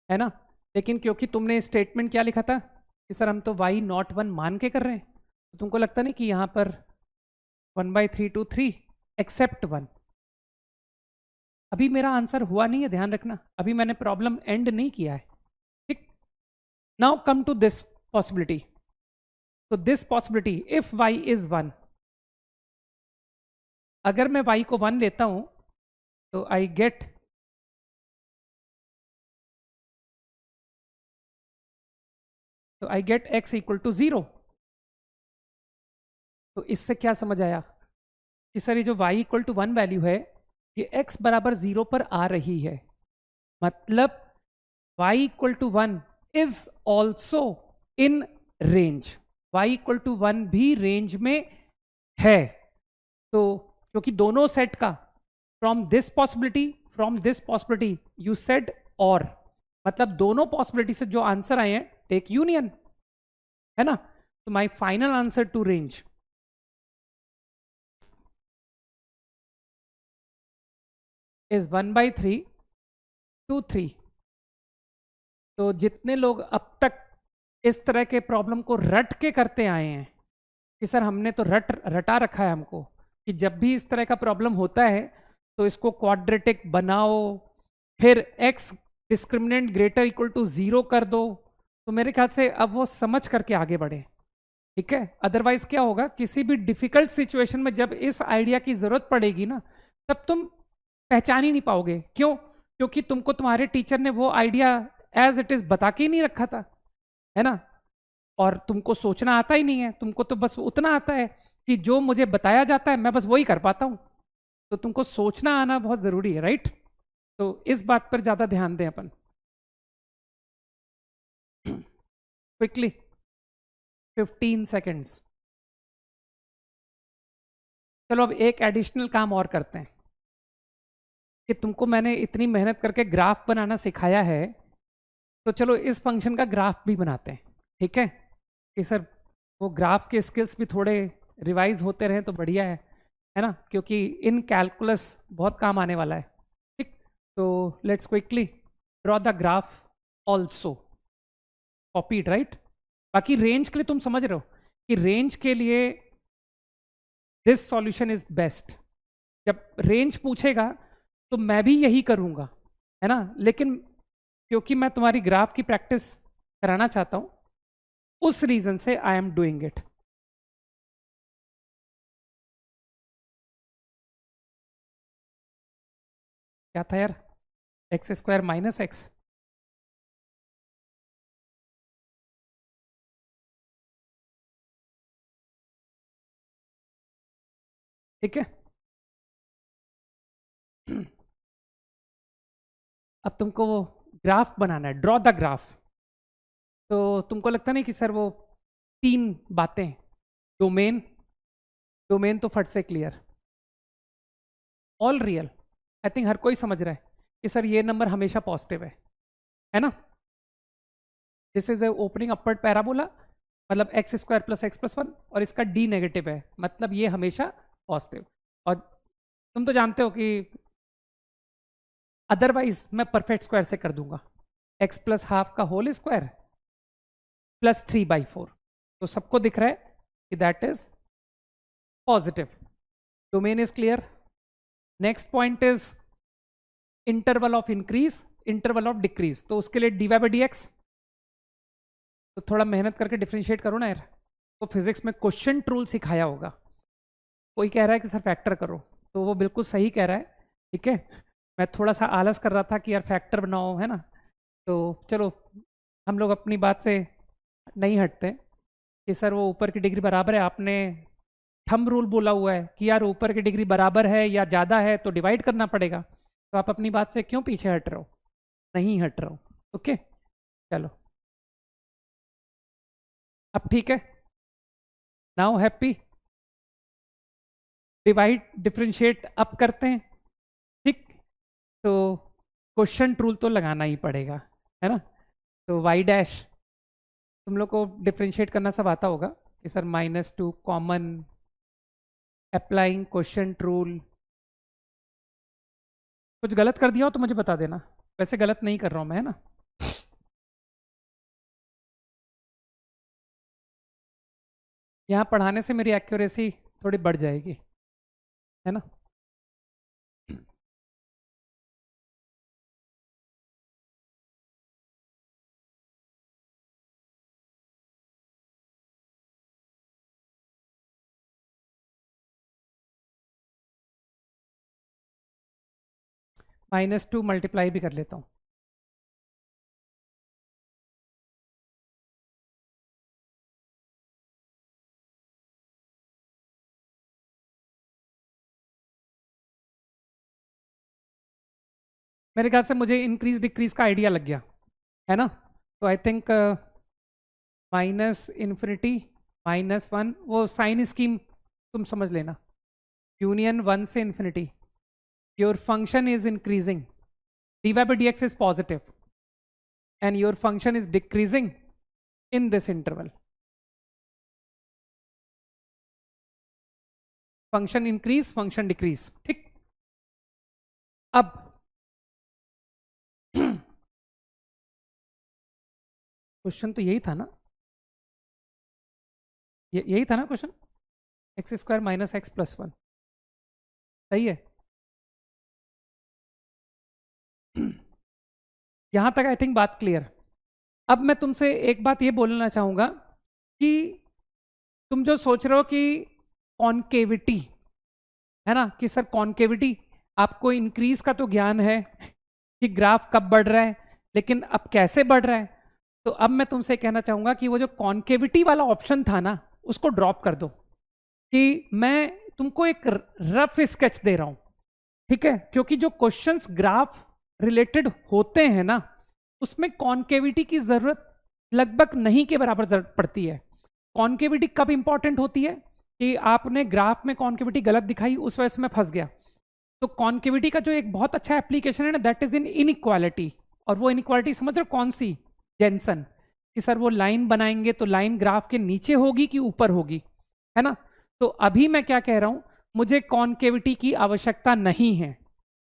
है ना। लेकिन क्योंकि तुमने स्टेटमेंट क्या लिखा था कि सर हम तो y नॉट 1 मान के कर रहे हैं, तो तुमको लगता नहीं कि यहाँ पर 1/3 to 3 एक्सेप्ट 1। अभी मेरा आंसर हुआ नहीं है, ध्यान रखना, अभी मैंने प्रॉब्लम एंड नहीं किया है। ठीक, now come to this possibility. तो this possibility if y is 1, अगर मैं y को 1 लेता हूं तो I get x equal to 0। तो इससे क्या समझ आया कि सर ये जो y इक्वल टू 1 वैल्यू है ये x बराबर 0 पर आ रही है, मतलब y equal to 1 is also in range. y equal to 1 भी रेंज में है। तो क्योंकि दोनों सेट का from this possibility you said और, मतलब दोनों पॉसिबिलिटी से जो आंसर आए हैं टेक यूनियन, है ना। तो my final answer to range is 1/3 to 3। तो जितने लोग अब तक इस तरह के प्रॉब्लम को रट के करते आए हैं कि सर हमने तो रटा रखा है हमको कि जब भी इस तरह का प्रॉब्लम होता है तो इसको क्वाड्रेटिक बनाओ, फिर x discriminant greater equal to 0 कर दो, तो मेरे ख्याल से अब वो समझ करके आगे बढ़े। ठीक है, अदरवाइज क्या होगा, किसी भी डिफिकल्ट सिचुएशन में जब इस आइडिया की जरूरत पड़ेगी ना, तब तुम पहचान ही नहीं पाओगे। क्यों? क्योंकि तुमको तुम्हारे टीचर ने वो आइडिया एज इट इज बता के ही नहीं रखा था, है ना। और तुमको सोचना आता ही नहीं है, तुमको तो बस उतना आता है कि जो मुझे बताया जाता है मैं बस वही कर पाता हूं। तो तुमको सोचना आना बहुत जरूरी है, राइट। तो इस बात पर ज्यादा ध्यान दें अपन। Quickly 15 seconds. चलो अब एक एडिशनल काम और करते हैं कि तुमको मैंने इतनी मेहनत करके ग्राफ बनाना सिखाया है, तो चलो इस फंक्शन का ग्राफ भी बनाते हैं। ठीक है कि सर वो ग्राफ के स्किल्स भी थोड़े रिवाइज होते रहे तो बढ़िया है ना, क्योंकि इन कैलकुलस बहुत काम आने वाला है। ठीक, तो let's quickly draw the graph also copied, right. बाकी रेंज के लिए तुम समझ रहे हो कि रेंज के लिए दिस सॉल्यूशन इज बेस्ट। जब रेंज पूछेगा तो मैं भी यही करूंगा, है ना, लेकिन क्योंकि मैं तुम्हारी ग्राफ की प्रैक्टिस कराना चाहता हूं उस रीजन से आई एम डूइंग इट। क्या था यार, x² - x। ठीक है, अब तुमको वो ग्राफ बनाना है, ड्रॉ द ग्राफ। तो तुमको लगता नहीं कि सर वो 3 बातें, डोमेन, डोमेन तो फट से clear, all real, I think हर कोई समझ रहा है कि सर ये नंबर हमेशा पॉजिटिव है ना। This is a opening upward parabola, मतलब x² + x + 1, और इसका d नेगेटिव है, मतलब ये हमेशा पॉजिटिव। और तुम तो जानते हो कि अदरवाइज मैं परफेक्ट स्क्वायर से कर दूंगा, x प्लस हाफ का होल स्क्वायर प्लस 3/4। तो सबको दिख रहा है कि that is positive. Domain is clear. Next point is interval of increase, interval of decrease. तो उसके लिए dy/dx, तो थोड़ा मेहनत करके डिफरेंशिएट करो ना यार। तो फिजिक्स में क्वेश्चन रूल सिखाया होगा। कोई कह रहा है कि सर फैक्टर करो, तो वो बिल्कुल सही कह रहा है, ठीक है। मैं थोड़ा सा आलस कर रहा था कि यार फैक्टर बनाओ, है ना। तो चलो हम लोग अपनी बात से नहीं हटते कि सर वो ऊपर की डिग्री बराबर है। आपने थंब रूल बोला हुआ है कि यार ऊपर की डिग्री बराबर है या ज़्यादा है तो डिवाइड करना पड़ेगा। तो आप अपनी बात से क्यों पीछे हट रहे हो? नहीं हट रहा हो, ओके। चलो अब ठीक है, नाउ हैप्पी। डिवाइड डिफरेंशिएट अब करते हैं, ठीक। तो क्वेश्चन रूल तो लगाना ही पड़ेगा, है ना। तो y डैश, तुम लोग को डिफरेंशिएट करना सब आता होगा कि sir -2 common applying question rule. कुछ गलत कर दिया हो तो मुझे बता देना, वैसे गलत नहीं कर रहा हूं मैं, है ना। यहाँ पढ़ाने से मेरी एक्यूरेसी थोड़ी बढ़ जाएगी, है ना। -2 मल्टीप्लाई भी कर लेता हूँ। मेरे ख्याल से मुझे इंक्रीज डिक्रीज का आइडिया लग गया, है ना। तो आई थिंक -∞ -1, वो साइन स्कीम तुम समझ लेना। यूनियन 1 से infinity, your function is increasing, dy/dx is positive and your function is decreasing in this interval. Function increase, function decrease, ठीक। अब क्वेश्चन तो यही था ना, यही था ना क्वेश्चन, x² - x+1, सही है। यहां तक आई थिंक बात क्लियर। अब मैं तुमसे एक बात ये बोलना चाहूंगा कि तुम जो सोच रहे हो कि कॉन्केविटी, है ना, कि सर कॉन्केविटी, आपको इंक्रीज का तो ज्ञान है कि ग्राफ कब बढ़ रहा है, लेकिन अब कैसे बढ़ रहा है। तो अब मैं तुमसे कहना चाहूंगा कि वो जो कॉन्केविटी वाला ऑप्शन था ना, उसको ड्रॉप कर दो। कि मैं तुमको एक रफ स्केच दे रहा हूं, ठीक है, क्योंकि जो क्वेश्चंस ग्राफ रिलेटेड होते हैं ना, उसमें कॉन्केविटी की जरूरत लगभग नहीं के बराबर जरूरत पड़ती है। कॉन्केविटी कब इंपॉर्टेंट होती है कि आपने ग्राफ में कॉन्केविटी गलत दिखाई, उस वजह से मैं फंस गया। तो कॉन्केविटी का जो एक बहुत अच्छा एप्लीकेशन है ना, दैट इज इन इनइक्वालिटी। और वो इनइक्वालिटी समझ रहे हो कौन सी? जेनसन। कि सर वो लाइन बनाएंगे तो लाइन ग्राफ के नीचे होगी कि ऊपर होगी, है ना। तो अभी मैं क्या कह रहा हूं, मुझे कॉन्केविटी की आवश्यकता नहीं है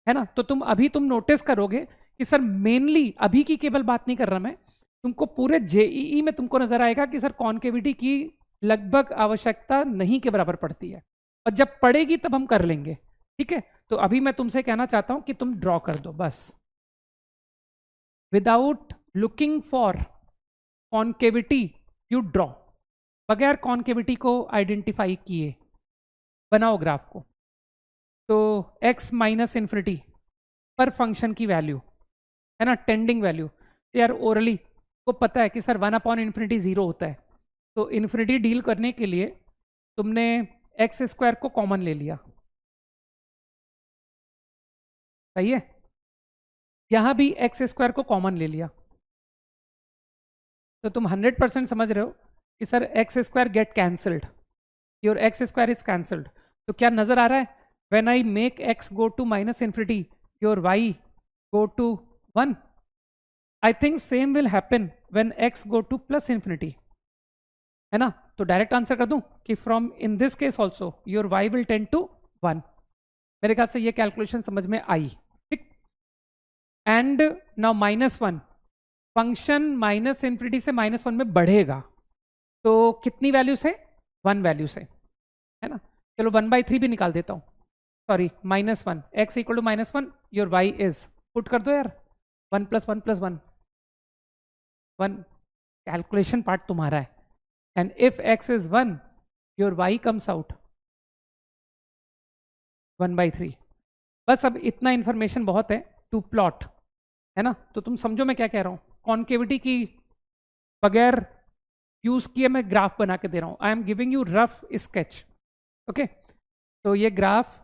ना। तो तुम नोटिस करोगे कि सर मेनली अभी की केवल बात नहीं कर रहा मैं, तुमको पूरे जेईई में तुमको नजर आएगा कि सर कॉन्केविटी की लगभग आवश्यकता नहीं के बराबर पड़ती है, और जब पड़ेगी तब हम कर लेंगे, ठीक है। तो अभी मैं तुमसे कहना चाहता हूं कि तुम ड्रॉ कर दो बस, without looking for concavity, you draw. बगैर कॉन्केविटी को आइडेंटिफाई किए बनाओ ग्राफ को। तो x -∞ पर फंक्शन की वैल्यू, है ना, टेंडिंग वैल्यू। यार ओरली को पता है कि सर 1/∞ 0 होता है। तो इन्फिनिटी डील करने के लिए तुमने x² को कॉमन ले लिया, सही है। यहां भी x² को कॉमन ले लिया। तो तुम 100% समझ रहे हो कि sir x² get cancelled, your x² is cancelled. तो क्या नजर आ रहा है, when I make x go to -∞, your y go to 1। I think same will happen when x go to +∞, है ना। तो डायरेक्ट आंसर कर दूं कि from in this case also your y will tend to 1। मेरे ख्याल से ये कैलकुलेशन समझ में आई, ठीक। And now -1, function minus infinity से -1 में बढ़ेगा, तो कितनी वैल्यू से? 1 वैल्यू से, है ना। चलो 1/3 भी निकाल देता हूँ, sorry -1, x equal to -1, your y is, put कर दो यार, 1 + 1 + 1, 1, कैलकुलेशन पार्ट तुम्हारा है, and if x is 1, your y comes out 1/3। बस अब इतना इंफॉर्मेशन बहुत है टू प्लॉट, है ना। तो तुम समझो मैं क्या कह रहा हूँ, कॉन्केविटी की बगैर यूज किए मैं ग्राफ बना के दे रहा हूँ। आई am giving you rough sketch, okay. तो ये ग्राफ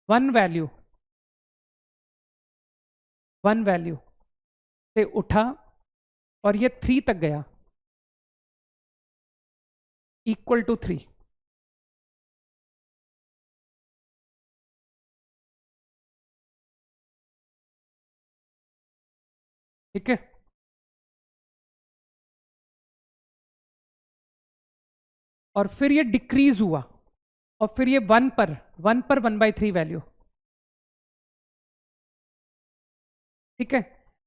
1 वैल्यू से उठा और ये 3 तक गया, इक्वल टू 3, ठीक है। और फिर ये डिक्रीज हुआ, और फिर ये 1 पर 1/3 वैल्यू, ठीक है।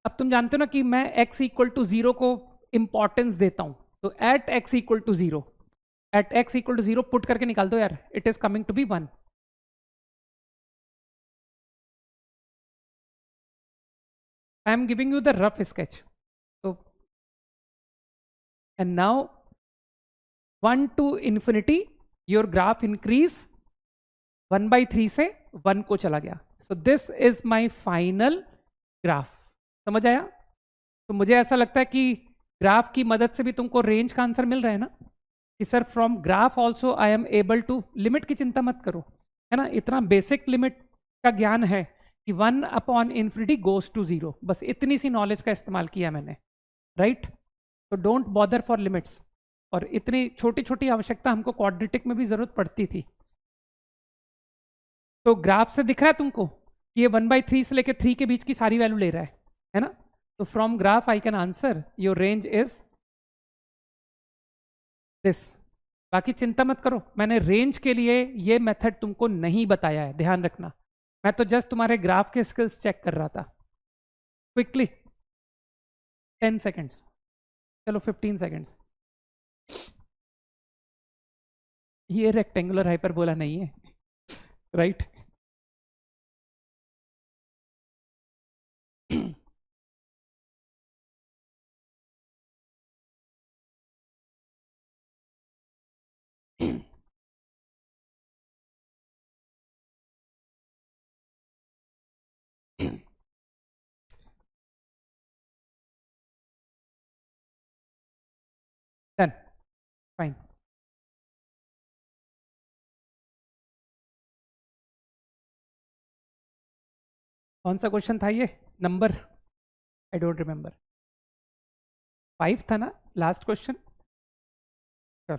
अब तुम जानते हो ना कि मैं x इक्वल टू 0 को इंपॉर्टेंस देता हूं, तो at x equal to 0, at x equal to 0 put करके निकाल दो यार, it is coming to be 1। I am giving you the rough sketch. तो and now 1 to infinity, your graph increase 1/3 से 1 को चला गया। So this is my final graph. समझ आया? तो मुझे ऐसा लगता है कि ग्राफ की मदद से भी तुमको रेंज का आंसर मिल रहा है ना, कि sir from graph also I am able to, limit की चिंता मत करो, है ना। इतना बेसिक लिमिट का ज्ञान है कि 1/∞ गोज टू 0, बस इतनी सी नॉलेज का इस्तेमाल किया मैंने, राइट। तो डोंट बॉदर फॉर लिमिट्स। और इतनी छोटी छोटी आवश्यकता हमको क्वाड्रेटिक में भी जरूरत पड़ती थी। तो ग्राफ से दिख रहा है तुमको कि ये 1/3 से लेकर 3 के बीच की सारी वैल्यू ले रहा है ना। तो from graph I can answer your range is this. बाकी चिंता मत करो, मैंने रेंज के लिए ये मेथड तुमको नहीं बताया है, ध्यान रखना। मैं तो जस्ट तुम्हारे ग्राफ के स्किल्स चेक कर रहा था। क्विकली 10 सेकेंड्स, चलो 15 सेकेंड्स। ये रेक्टेंगुलर हाइपरबोला नहीं है, राइट। Done, fine. कौन सा क्वेश्चन था ये? Number I don't remember. 5 था ना लास्ट क्वेश्चन? चल,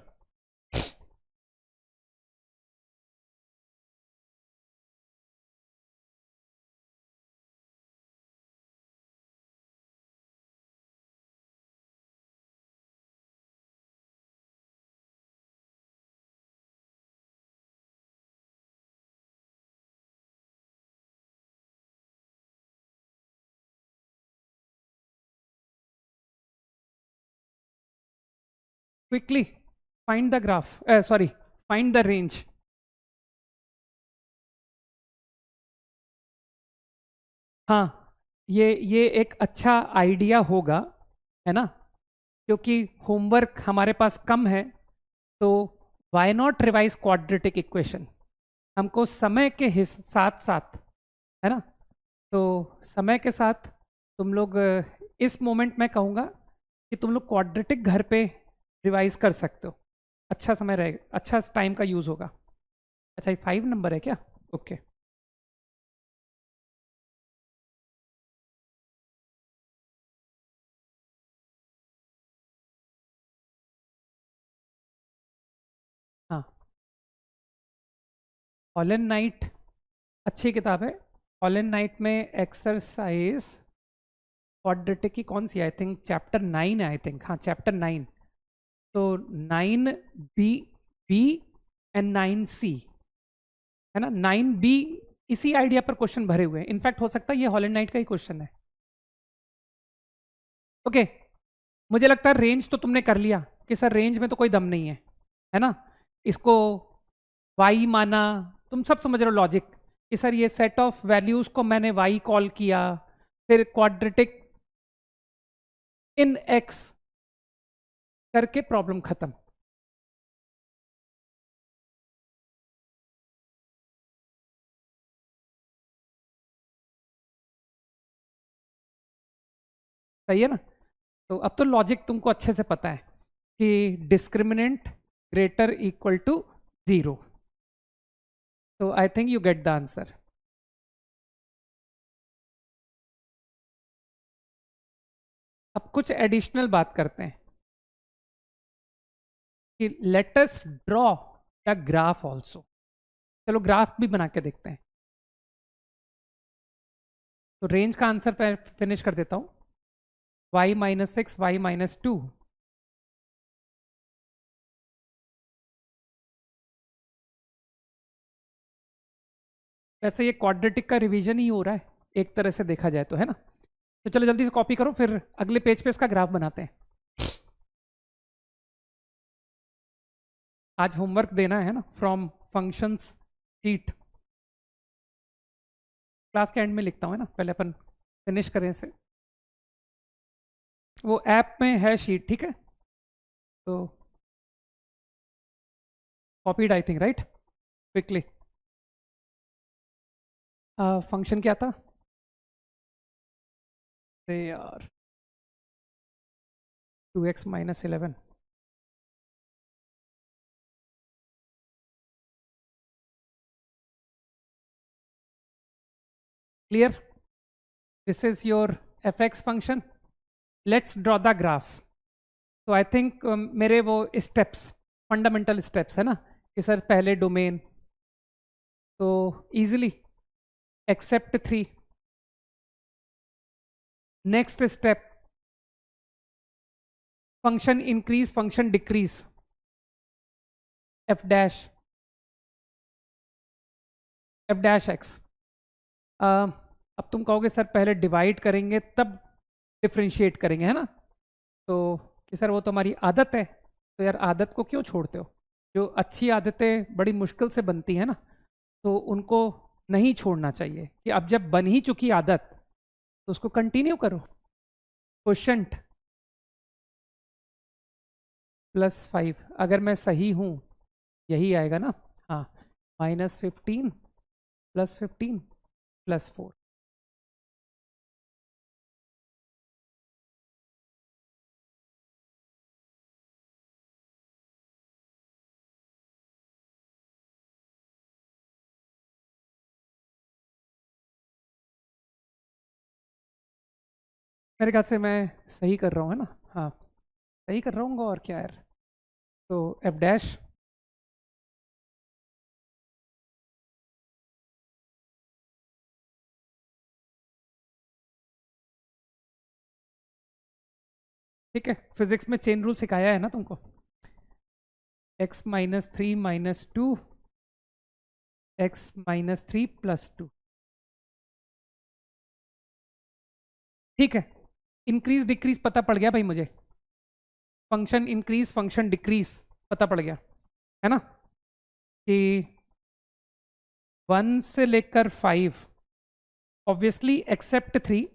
quickly find the graph, sorry, find the range. हाँ, ये एक अच्छा आइडिया होगा, है ना, क्योंकि होमवर्क हमारे पास कम है। तो why not revise quadratic equation. हमको समय के साथ साथ, है ना, तो समय के साथ तुम लोग इस मोमेंट में कहूँगा कि तुम लोग क्वाड्रेटिक घर पे रिवाइज कर सकते हो। अच्छा समय रहेगा, अच्छा टाइम का यूज़ होगा। अच्छा, ये 5 नंबर है क्या? ओके। हाँ, हॉलन नाइट अच्छी किताब है। हॉलन नाइट में एक्सरसाइज क्वाड्रेटिक की कौन सी, आई थिंक चैप्टर 9 है, आई थिंक, हाँ चैप्टर 9। तो 9B, बी एंड 9C, है ना। 9B इसी आइडिया पर क्वेश्चन भरे हुए हैं। इनफैक्ट हो सकता है ये हॉलैंड नाइट का ही क्वेश्चन है। ओके, मुझे लगता है रेंज तो तुमने कर लिया कि सर रेंज में तो कोई दम नहीं है ना। इसको वाई माना, तुम सब समझ रहे हो लॉजिक कि सर ये सेट ऑफ वैल्यूज को मैंने वाई कॉल किया, फिर क्वाड्रेटिक इन एक्स करके प्रॉब्लम खत्म। सही है ना। तो अब तो लॉजिक तुमको अच्छे से पता है कि discriminant greater equal to zero. तो I think you get the answer. अब कुछ एडिशनल बात करते हैं कि let us draw the graph also. चलो ग्राफ भी बना के देखते हैं। तो रेंज का आंसर पे फिनिश कर देता हूं, y-6 y-2। वैसे ये क्वाड्रेटिक का रिवीजन ही हो रहा है एक तरह से देखा जाए तो, है ना। तो चलो जल्दी से कॉपी करो, फिर अगले पेज पे इसका ग्राफ बनाते हैं। आज होमवर्क देना है ना, फ्रॉम फंक्शंस शीट। क्लास के एंड में लिखता हूँ, है ना, पहले अपन फिनिश करें इसे। वो ऐप में है शीट, ठीक है। तो copied I think, right. Quickly function क्या था? अरे यार, 2x-11। Clear? This is your fx function. Let's draw the graph. तो आई थिंक मेरे वो स्टेप्स, फंडामेंटल स्टेप्स है ना, कि सर पहले डोमेन, तो easily except 3। Next step function increase function decrease, f dash x। अब तुम कहोगे सर पहले डिवाइड करेंगे तब डिफ्रेंशिएट करेंगे, है ना। तो कि सर वो तो हमारी आदत है। तो यार आदत को क्यों छोड़ते हो? जो अच्छी आदतें बड़ी मुश्किल से बनती है ना, तो उनको नहीं छोड़ना चाहिए। कि अब जब बन ही चुकी आदत तो उसको कंटिन्यू करो। क्वेश्चंट +5, अगर मैं सही हूं यही आएगा ना। हाँ, -15 +15 +4। मेरे ख्याल से मैं सही कर रहा हूँ, है ना। हाँ, सही कर रहा हूँ और क्या यार। तो एफ डैश, ठीक है। फिजिक्स में चेन रूल सिखाया है ना तुमको। x-3 - 2 x-3 +2। ठीक है, इंक्रीज डिक्रीज पता पड़ गया भाई मुझे। फंक्शन इंक्रीज फंक्शन डिक्रीज पता पड़ गया, है ना, कि 1 से लेकर 5 ऑब्वियसली एक्सेप्ट 3।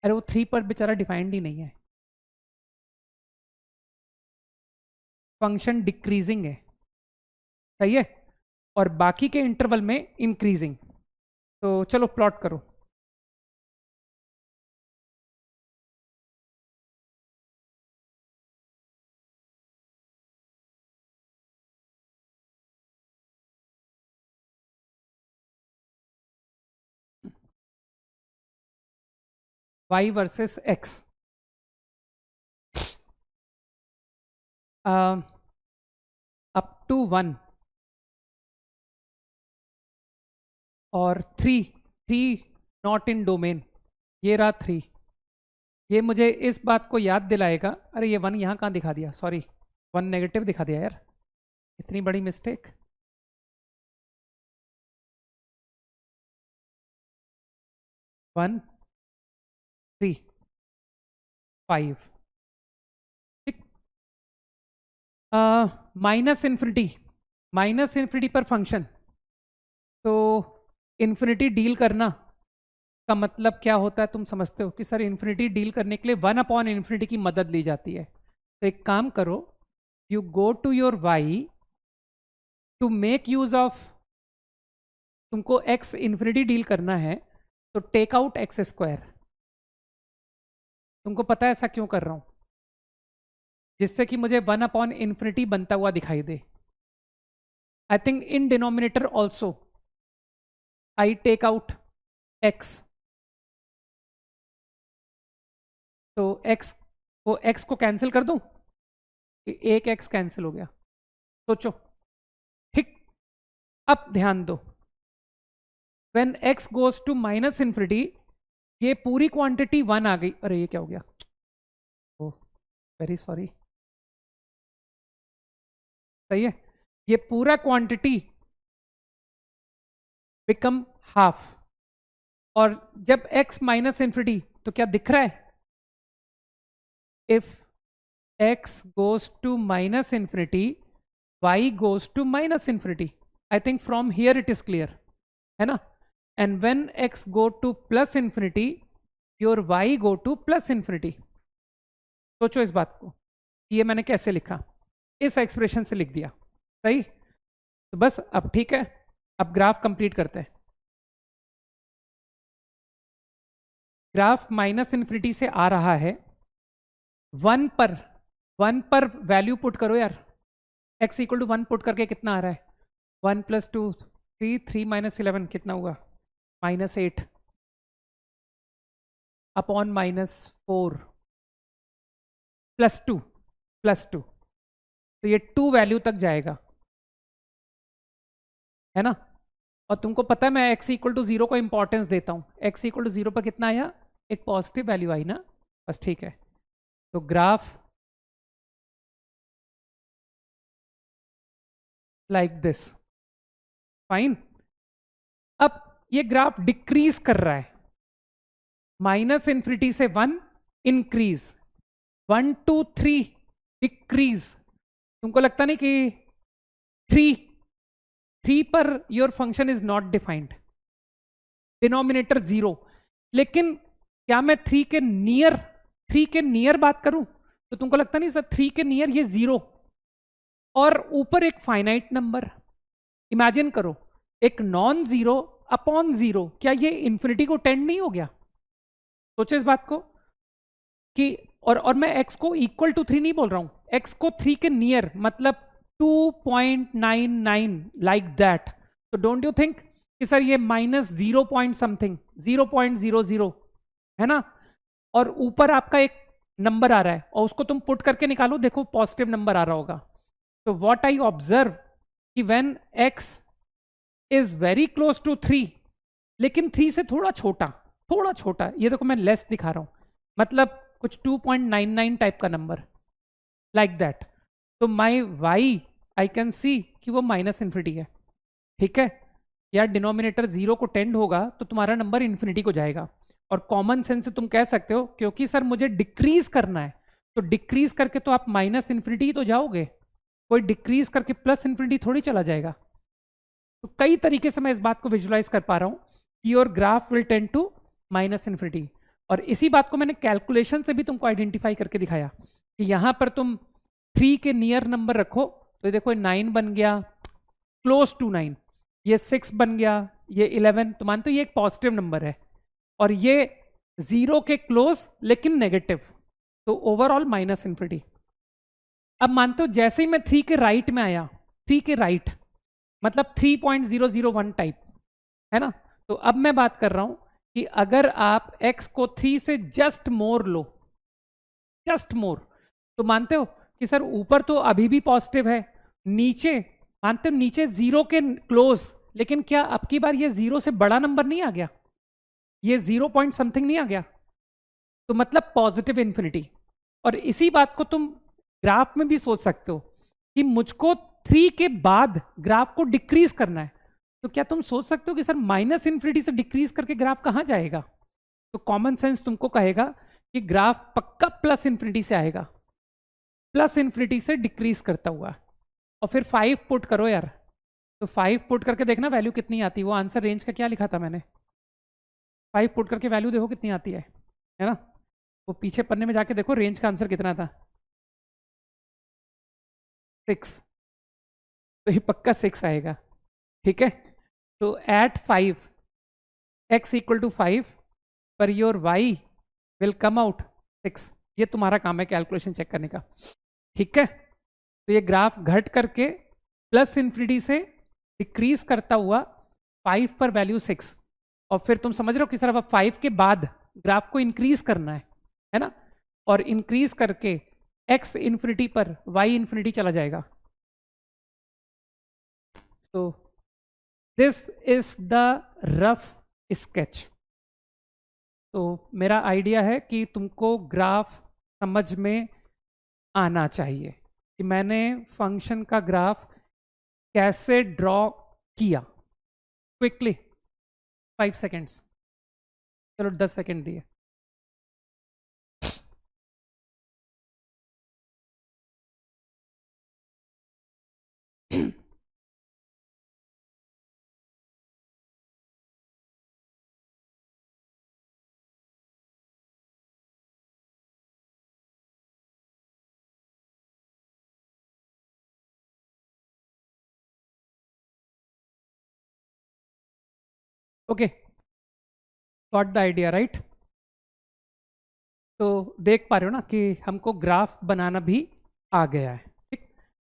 अरे वो 3 पर बेचारा डिफाइंड ही नहीं है। फंक्शन डिक्रीजिंग है, सही है। और बाकी के इंटरवल में इंक्रीजिंग। तो चलो प्लॉट करो। y versus x, up to 1 और 3, 3 नॉट इन डोमेन। ये रहा 3। ये मुझे इस बात को याद दिलाएगा, अरे ये 1 यहाँ कहाँ दिखा दिया, सॉरी 1 नेगेटिव दिखा दिया यार, इतनी बड़ी मिस्टेक। 1 3 5। ठीक, माइनस इन्फिनिटी पर फंक्शन, तो इन्फिनिटी डील करना का मतलब क्या होता है तुम समझते हो कि सर इन्फिनिटी डील करने के लिए 1/∞ की मदद ली जाती है। तो एक काम करो, you go to your y to make use of, तुमको x इन्फिनिटी डील करना है तो टेक आउट x²। तुमको पता है ऐसा क्यों कर रहा हूं? जिससे कि मुझे 1/∞ बनता हुआ दिखाई दे। I think in denominator also I take out x, तो x को कैंसिल कर दूं, एक x कैंसिल हो गया। सोचो, ठीक। अब ध्यान दो, व्हेन x गोज टू -∞, ये पूरी क्वांटिटी 1 आ गई। अरे ये क्या हो गया? Oh very sorry. सही है, ये पूरा क्वांटिटी बिकम हाफ। और जब x -∞, तो क्या दिख रहा है? If x goes to -∞, y goes to -∞। I think from here it is clear, है ना? And when x go to +∞, your y go to +∞। सोचो इस बात को, ये मैंने कैसे लिखा? इस एक्सप्रेशन से लिख दिया। सही, तो बस अब ठीक है, अब ग्राफ कंप्लीट करते हैं। ग्राफ -∞ से आ रहा है, 1 पर वैल्यू पुट करो यार। x = 1 पुट करके कितना आ रहा है? 1 + 2 3, 3 - 11 कितना हुआ? -8 अपॉन -4 +2, तो ये 2 वैल्यू तक जाएगा, है ना? और तुमको पता है मैं x = 0 को इंपॉर्टेंस देता हूं। x = 0 पर कितना आया? एक पॉजिटिव वैल्यू आई ना, बस ठीक है। तो ग्राफ लाइक दिस, फाइन। अब ये ग्राफ डिक्रीज कर रहा है, -∞ से 1 इंक्रीज, 1 2 3 डिक्रीज। तुमको लगता नहीं कि 3 per your function is not defined, denominator 0। लेकिन क्या मैं 3 के नियर बात करूं तो तुमको लगता नहीं सर 3 के नियर ये 0, और ऊपर एक फाइनाइट नंबर। इमेजिन करो, एक नॉन जीरो अपॉन 0, क्या ये इंफिनिटी को टेंड नहीं हो गया? सोचो इस बात को कि और मैं x को इक्वल टू 3 नहीं बोल रहा हूं, x को 3 के नियर मतलब 2.99 लाइक दैट। तो डोंट यू थिंक कि सर ये -0 पॉइंट समथिंग 0.00 है ना, और ऊपर आपका एक नंबर आ रहा है और उसको तुम पुट करके निकालो, देखो पॉजिटिव नंबर आ रहा होगा। तो व्हाट आई ऑब्जर्व कि when x is very close to 3, लेकिन 3 से थोड़ा छोटा, ये देखो मैं लेस दिखा रहा हूं, मतलब कुछ 2.99 टाइप का नंबर, लाइक दैट। तो माई y आई कैन सी कि वो -∞ है। ठीक है यार, डिनोमिनेटर 0 को टेंड होगा तो तुम्हारा नंबर इन्फिनिटी को जाएगा। और कॉमन सेंस से तुम कह सकते हो क्योंकि सर मुझे डिक्रीज करना है, तो डिक्रीज करके तो आप -∞ तो जाओगे, कोई डिक्रीज करके +∞ थोड़ी चला जाएगा। तो कई तरीके से मैं इस बात को विजुलाइज कर पा रहा हूं कि your graph will tend to -∞। और इसी बात को मैंने कैलकुलेशन से भी तुमको आइडेंटिफाई करके दिखाया कि यहां पर तुम 3 के नियर नंबर रखो, तो देखो 9 बन गया, क्लोज टू 9, ये 6 बन गया, ये 11, तो मानते हो ये एक पॉजिटिव नंबर है, और ये 0 के क्लोज लेकिन नेगेटिव, तो ओवरऑल -∞। अब मानते हो जैसे ही मैं 3 के राइट में आया, 3 के राइट मतलब 3.001 टाइप, है ना, तो अब मैं बात कर रहा हूं कि अगर आप x को 3 से जस्ट मोर लो, जस्ट मोर, तो मानते हो कि सर ऊपर तो अभी भी पॉजिटिव है, नीचे मानते हो नीचे 0 के क्लोज, लेकिन क्या अब की बार ये 0 से बड़ा नंबर नहीं आ गया, ये 0 पॉइंट समथिंग नहीं आ गया, तो मतलब पॉजिटिव इन्फिनिटी। और इसी बात को तुम ग्राफ में भी सोच सकते हो कि मुझको 3 के बाद ग्राफ को डिक्रीज करना है, तो क्या तुम सोच सकते हो कि सर -∞ से डिक्रीज करके ग्राफ कहां जाएगा? तो कॉमन सेंस तुमको कहेगा कि ग्राफ पक्का प्लस इन्फिनिटी से आएगा, प्लस इन्फिनिटी से डिक्रीज करता हुआ, और फिर 5 पुट करो यार, तो 5 पुट करके देखना वैल्यू कितनी आती है। वो आंसर रेंज का क्या लिखा था मैंने, 5 पुट करके वैल्यू देखो कितनी आती है ना। वो पीछे पन्ने में जाके देखो रेंज का आंसर कितना था, 6, तो ये पक्का 6 आएगा। ठीक है, तो एट 5 x इक्वल टू 5 पर your y will come out 6। ये तुम्हारा काम है कैलकुलेशन चेक करने का। ठीक है, तो ये ग्राफ घट करके प्लस इन्फिनिटी से डिक्रीज करता हुआ 5 पर वैल्यू 6, और फिर तुम समझ रहे हो किस तरह, 5 के बाद ग्राफ को इंक्रीज करना है ना, और इंक्रीज करके x इन्फिनिटी पर y इन्फिनिटी चला जाएगा। तो this is the rough sketch. तो मेरा आइडिया है कि तुमको ग्राफ समझ में आना चाहिए कि मैंने फंक्शन का ग्राफ कैसे ड्रॉ किया। क्विकली 5 सेकेंड्स, चलो 10 सेकेंड दिए। Okay, got the idea right. तो देख पा रहे हो ना कि हमको ग्राफ बनाना भी आ गया है। ठीक,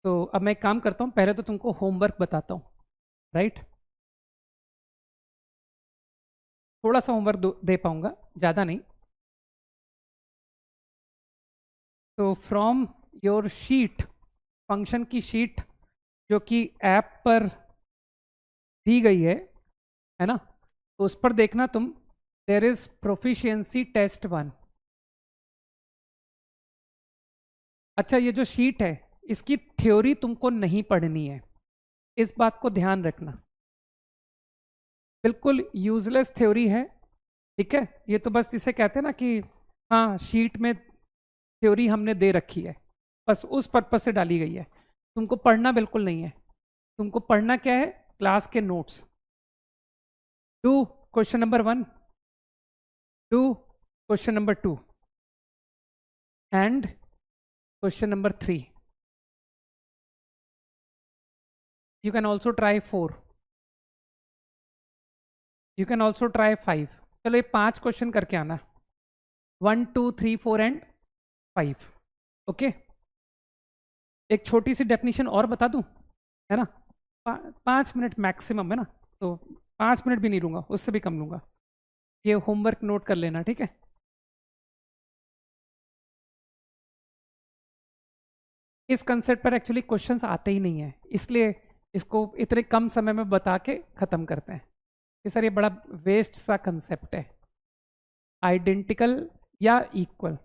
तो अब मैं एक काम करता हूँ, पहले तो तुमको होमवर्क बताता हूँ, राइट। थोड़ा सा होमवर्क दे पाऊंगा, ज़्यादा नहीं। तो फ्रॉम योर शीट, फंक्शन की शीट जो कि ऐप पर दी गई है ना, तो उस पर देखना तुम, देयर इज प्रोफिशिएंसी टेस्ट 1। अच्छा, ये जो शीट है इसकी थ्योरी तुमको नहीं पढ़नी है, इस बात को ध्यान रखना। बिल्कुल यूजलेस थ्योरी है। ठीक है, ये तो बस जिसे कहते हैं ना कि हाँ शीट में थ्योरी हमने दे रखी है, बस उस पर्पज से डाली गई है। तुमको पढ़ना बिल्कुल नहीं है। तुमको पढ़ना क्या है, क्लास के notes. Do question number 1, do question number 2 and question number 3। You can also try 4, you can also try 5। चलो ये 5 क्वेश्चन करके आना, 1 2 3 4 एंड 5। ओके, एक छोटी सी डेफिनेशन और बता दूं, है ना, 5 मिनट मैक्सिमम है ना, तो 5 मिनट भी नहीं लूंगा, उससे भी कम लूंगा। ये होमवर्क नोट कर लेना, ठीक है। इस कंसेप्ट पर एक्चुअली क्वेश्चंस आते ही नहीं है, इसलिए इसको इतने कम समय में बता के खत्म करते हैं कि सर ये बड़ा वेस्ट सा कंसेप्ट है, आइडेंटिकल या इक्वल।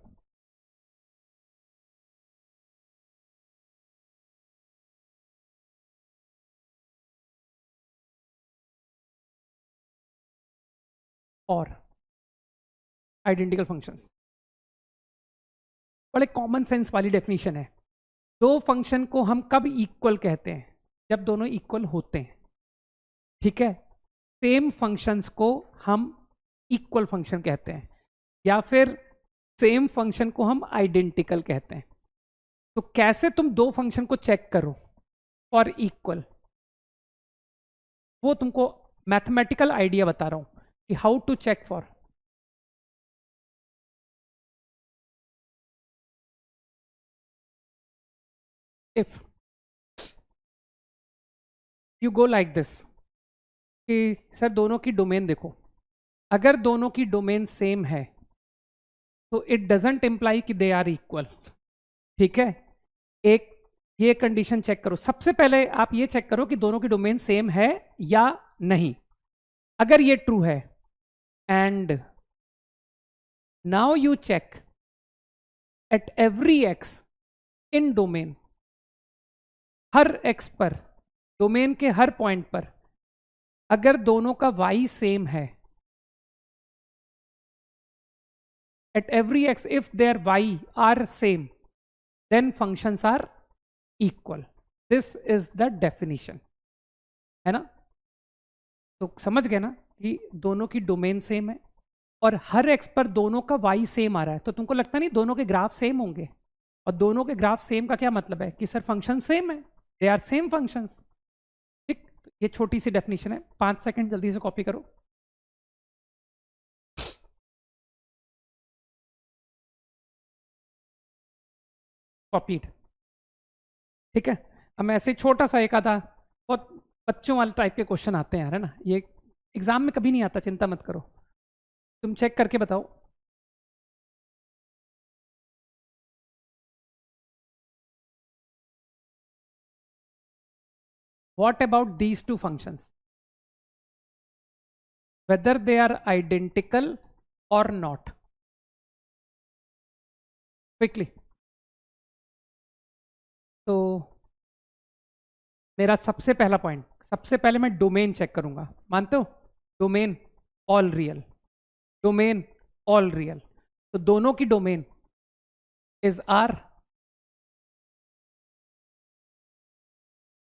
और आइडेंटिकल फंक्शंस बड़े कॉमन सेंस वाली डेफिनेशन है। दो फंक्शन को हम कब इक्वल कहते हैं, जब दोनों इक्वल होते हैं। ठीक है, सेम फंक्शंस को हम इक्वल फंक्शन कहते हैं, या फिर सेम फंक्शन को हम आइडेंटिकल कहते हैं। तो कैसे तुम दो फंक्शन को चेक करो फॉर इक्वल, वो तुमको मैथमेटिकल आइडिया बता रहा हूं कि how to check for. If you go like this कि सर दोनों की डोमेन देखो, अगर दोनों की डोमेन सेम है तो इट डजेंट इंप्लाई कि दे आर इक्वल। ठीक है, एक ये कंडीशन चेक करो। सबसे पहले आप ये चेक करो कि दोनों की डोमेन सेम है या नहीं। अगर ये ट्रू है, and now you check at every x in domain, हर एक्स पर, डोमेन के हर पॉइंट पर अगर दोनों का y सेम है, at every x if their y are same, then functions are equal. This is the definition, है ना? तो समझ गए ना कि दोनों की डोमेन सेम है और हर x पर दोनों का y सेम आ रहा है, तो तुमको लगता नहीं दोनों के ग्राफ सेम होंगे? और दोनों के ग्राफ सेम का क्या मतलब है कि सर फंक्शन सेम है, दे आर सेम फंक्शंस। ठीक, ये छोटी सी डेफिनेशन है, 5 सेकंड जल्दी से कॉपी करो। कॉपीड। ठीक है, अब ऐसे छोटा सा एक आधा बहुत बच्चों वाले टाइप के क्वेश्चन आते हैं यार, है ना? ये एग्जाम में कभी नहीं आता, चिंता मत करो, तुम चेक करके बताओ। What about these two functions? Whether they are identical or not? Quickly. तो मेरा सबसे पहला पॉइंट, सबसे पहले मैं डोमेन चेक करूंगा, मानते हो? Domain all real, domain all real, तो दोनों की डोमेन इज आर।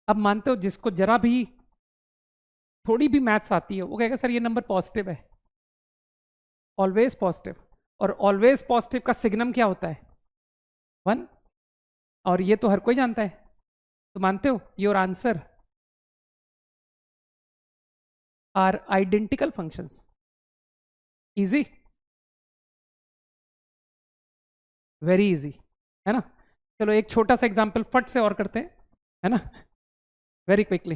अब मानते हो जिसको जरा भी थोड़ी भी मैथ्स आती है वो कहेगा सर ये नंबर पॉजिटिव है, ऑलवेज पॉजिटिव, और ऑलवेज पॉजिटिव का सिग्नम क्या होता है? 1, और ये तो हर कोई जानता है, तो मानते हो your answer are identical functions. Easy, very easy, है ना? चलो एक छोटा सा एग्जांपल फट से और करते हैं, है ना? Very quickly.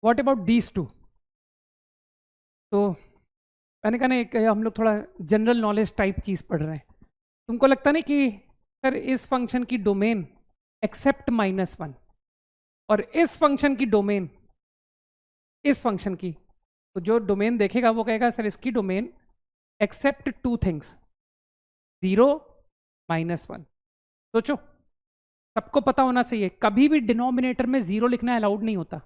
What about these two? तो मैंने कहा ना एक हम लोग थोड़ा जनरल नॉलेज टाइप चीज पढ़ रहे हैं, तुमको लगता नहीं कि सर इस फंक्शन की डोमेन एक्सेप्ट -1 और इस फंक्शन की डोमेन इस फंक्शन की, तो जो डोमेन देखेगा वो कहेगा सर इसकी डोमेन एक्सेप्ट 2 थिंग्स, 0 -1। सोचो, सबको पता होना चाहिए कभी भी डिनोमिनेटर में 0 लिखना अलाउड नहीं होता,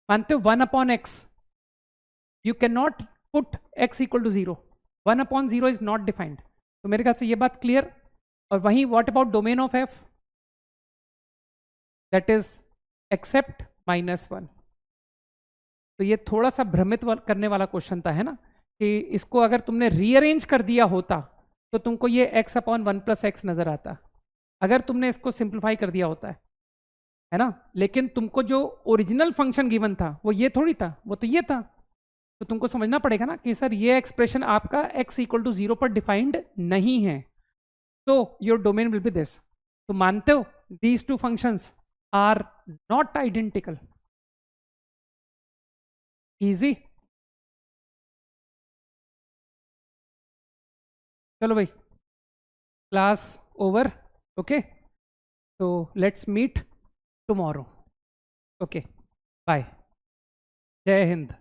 मानते हो? 1/x, you can not put x equal to 0, 1/0 is not defined. तो मेरे ख्याल से ये बात क्लियर। और वहीं what about domain of f? That is except -1। तो ये थोड़ा सा भ्रमित करने वाला क्वेश्चन था, है ना? कि इसको अगर तुमने रीअरेंज कर दिया होता तो तुमको ये x/1 + x नजर आता, अगर तुमने इसको सिंप्लीफाई कर दिया होता है ना? लेकिन तुमको जो ओरिजिनल फंक्शन गिवन था वो ये थोड़ी था, वो तो ये था। तो तुमको समझना पड़ेगा ना कि सर ये एक्सप्रेशन आपका x = 0 पर डिफाइंड नहीं है, तो your domain will be this. तो मानते हो these two functions are not identical? Easy. चलो भाई, क्लास ओवर, ओके? तो let's meet tomorrow, okay? Bye, जय हिंद।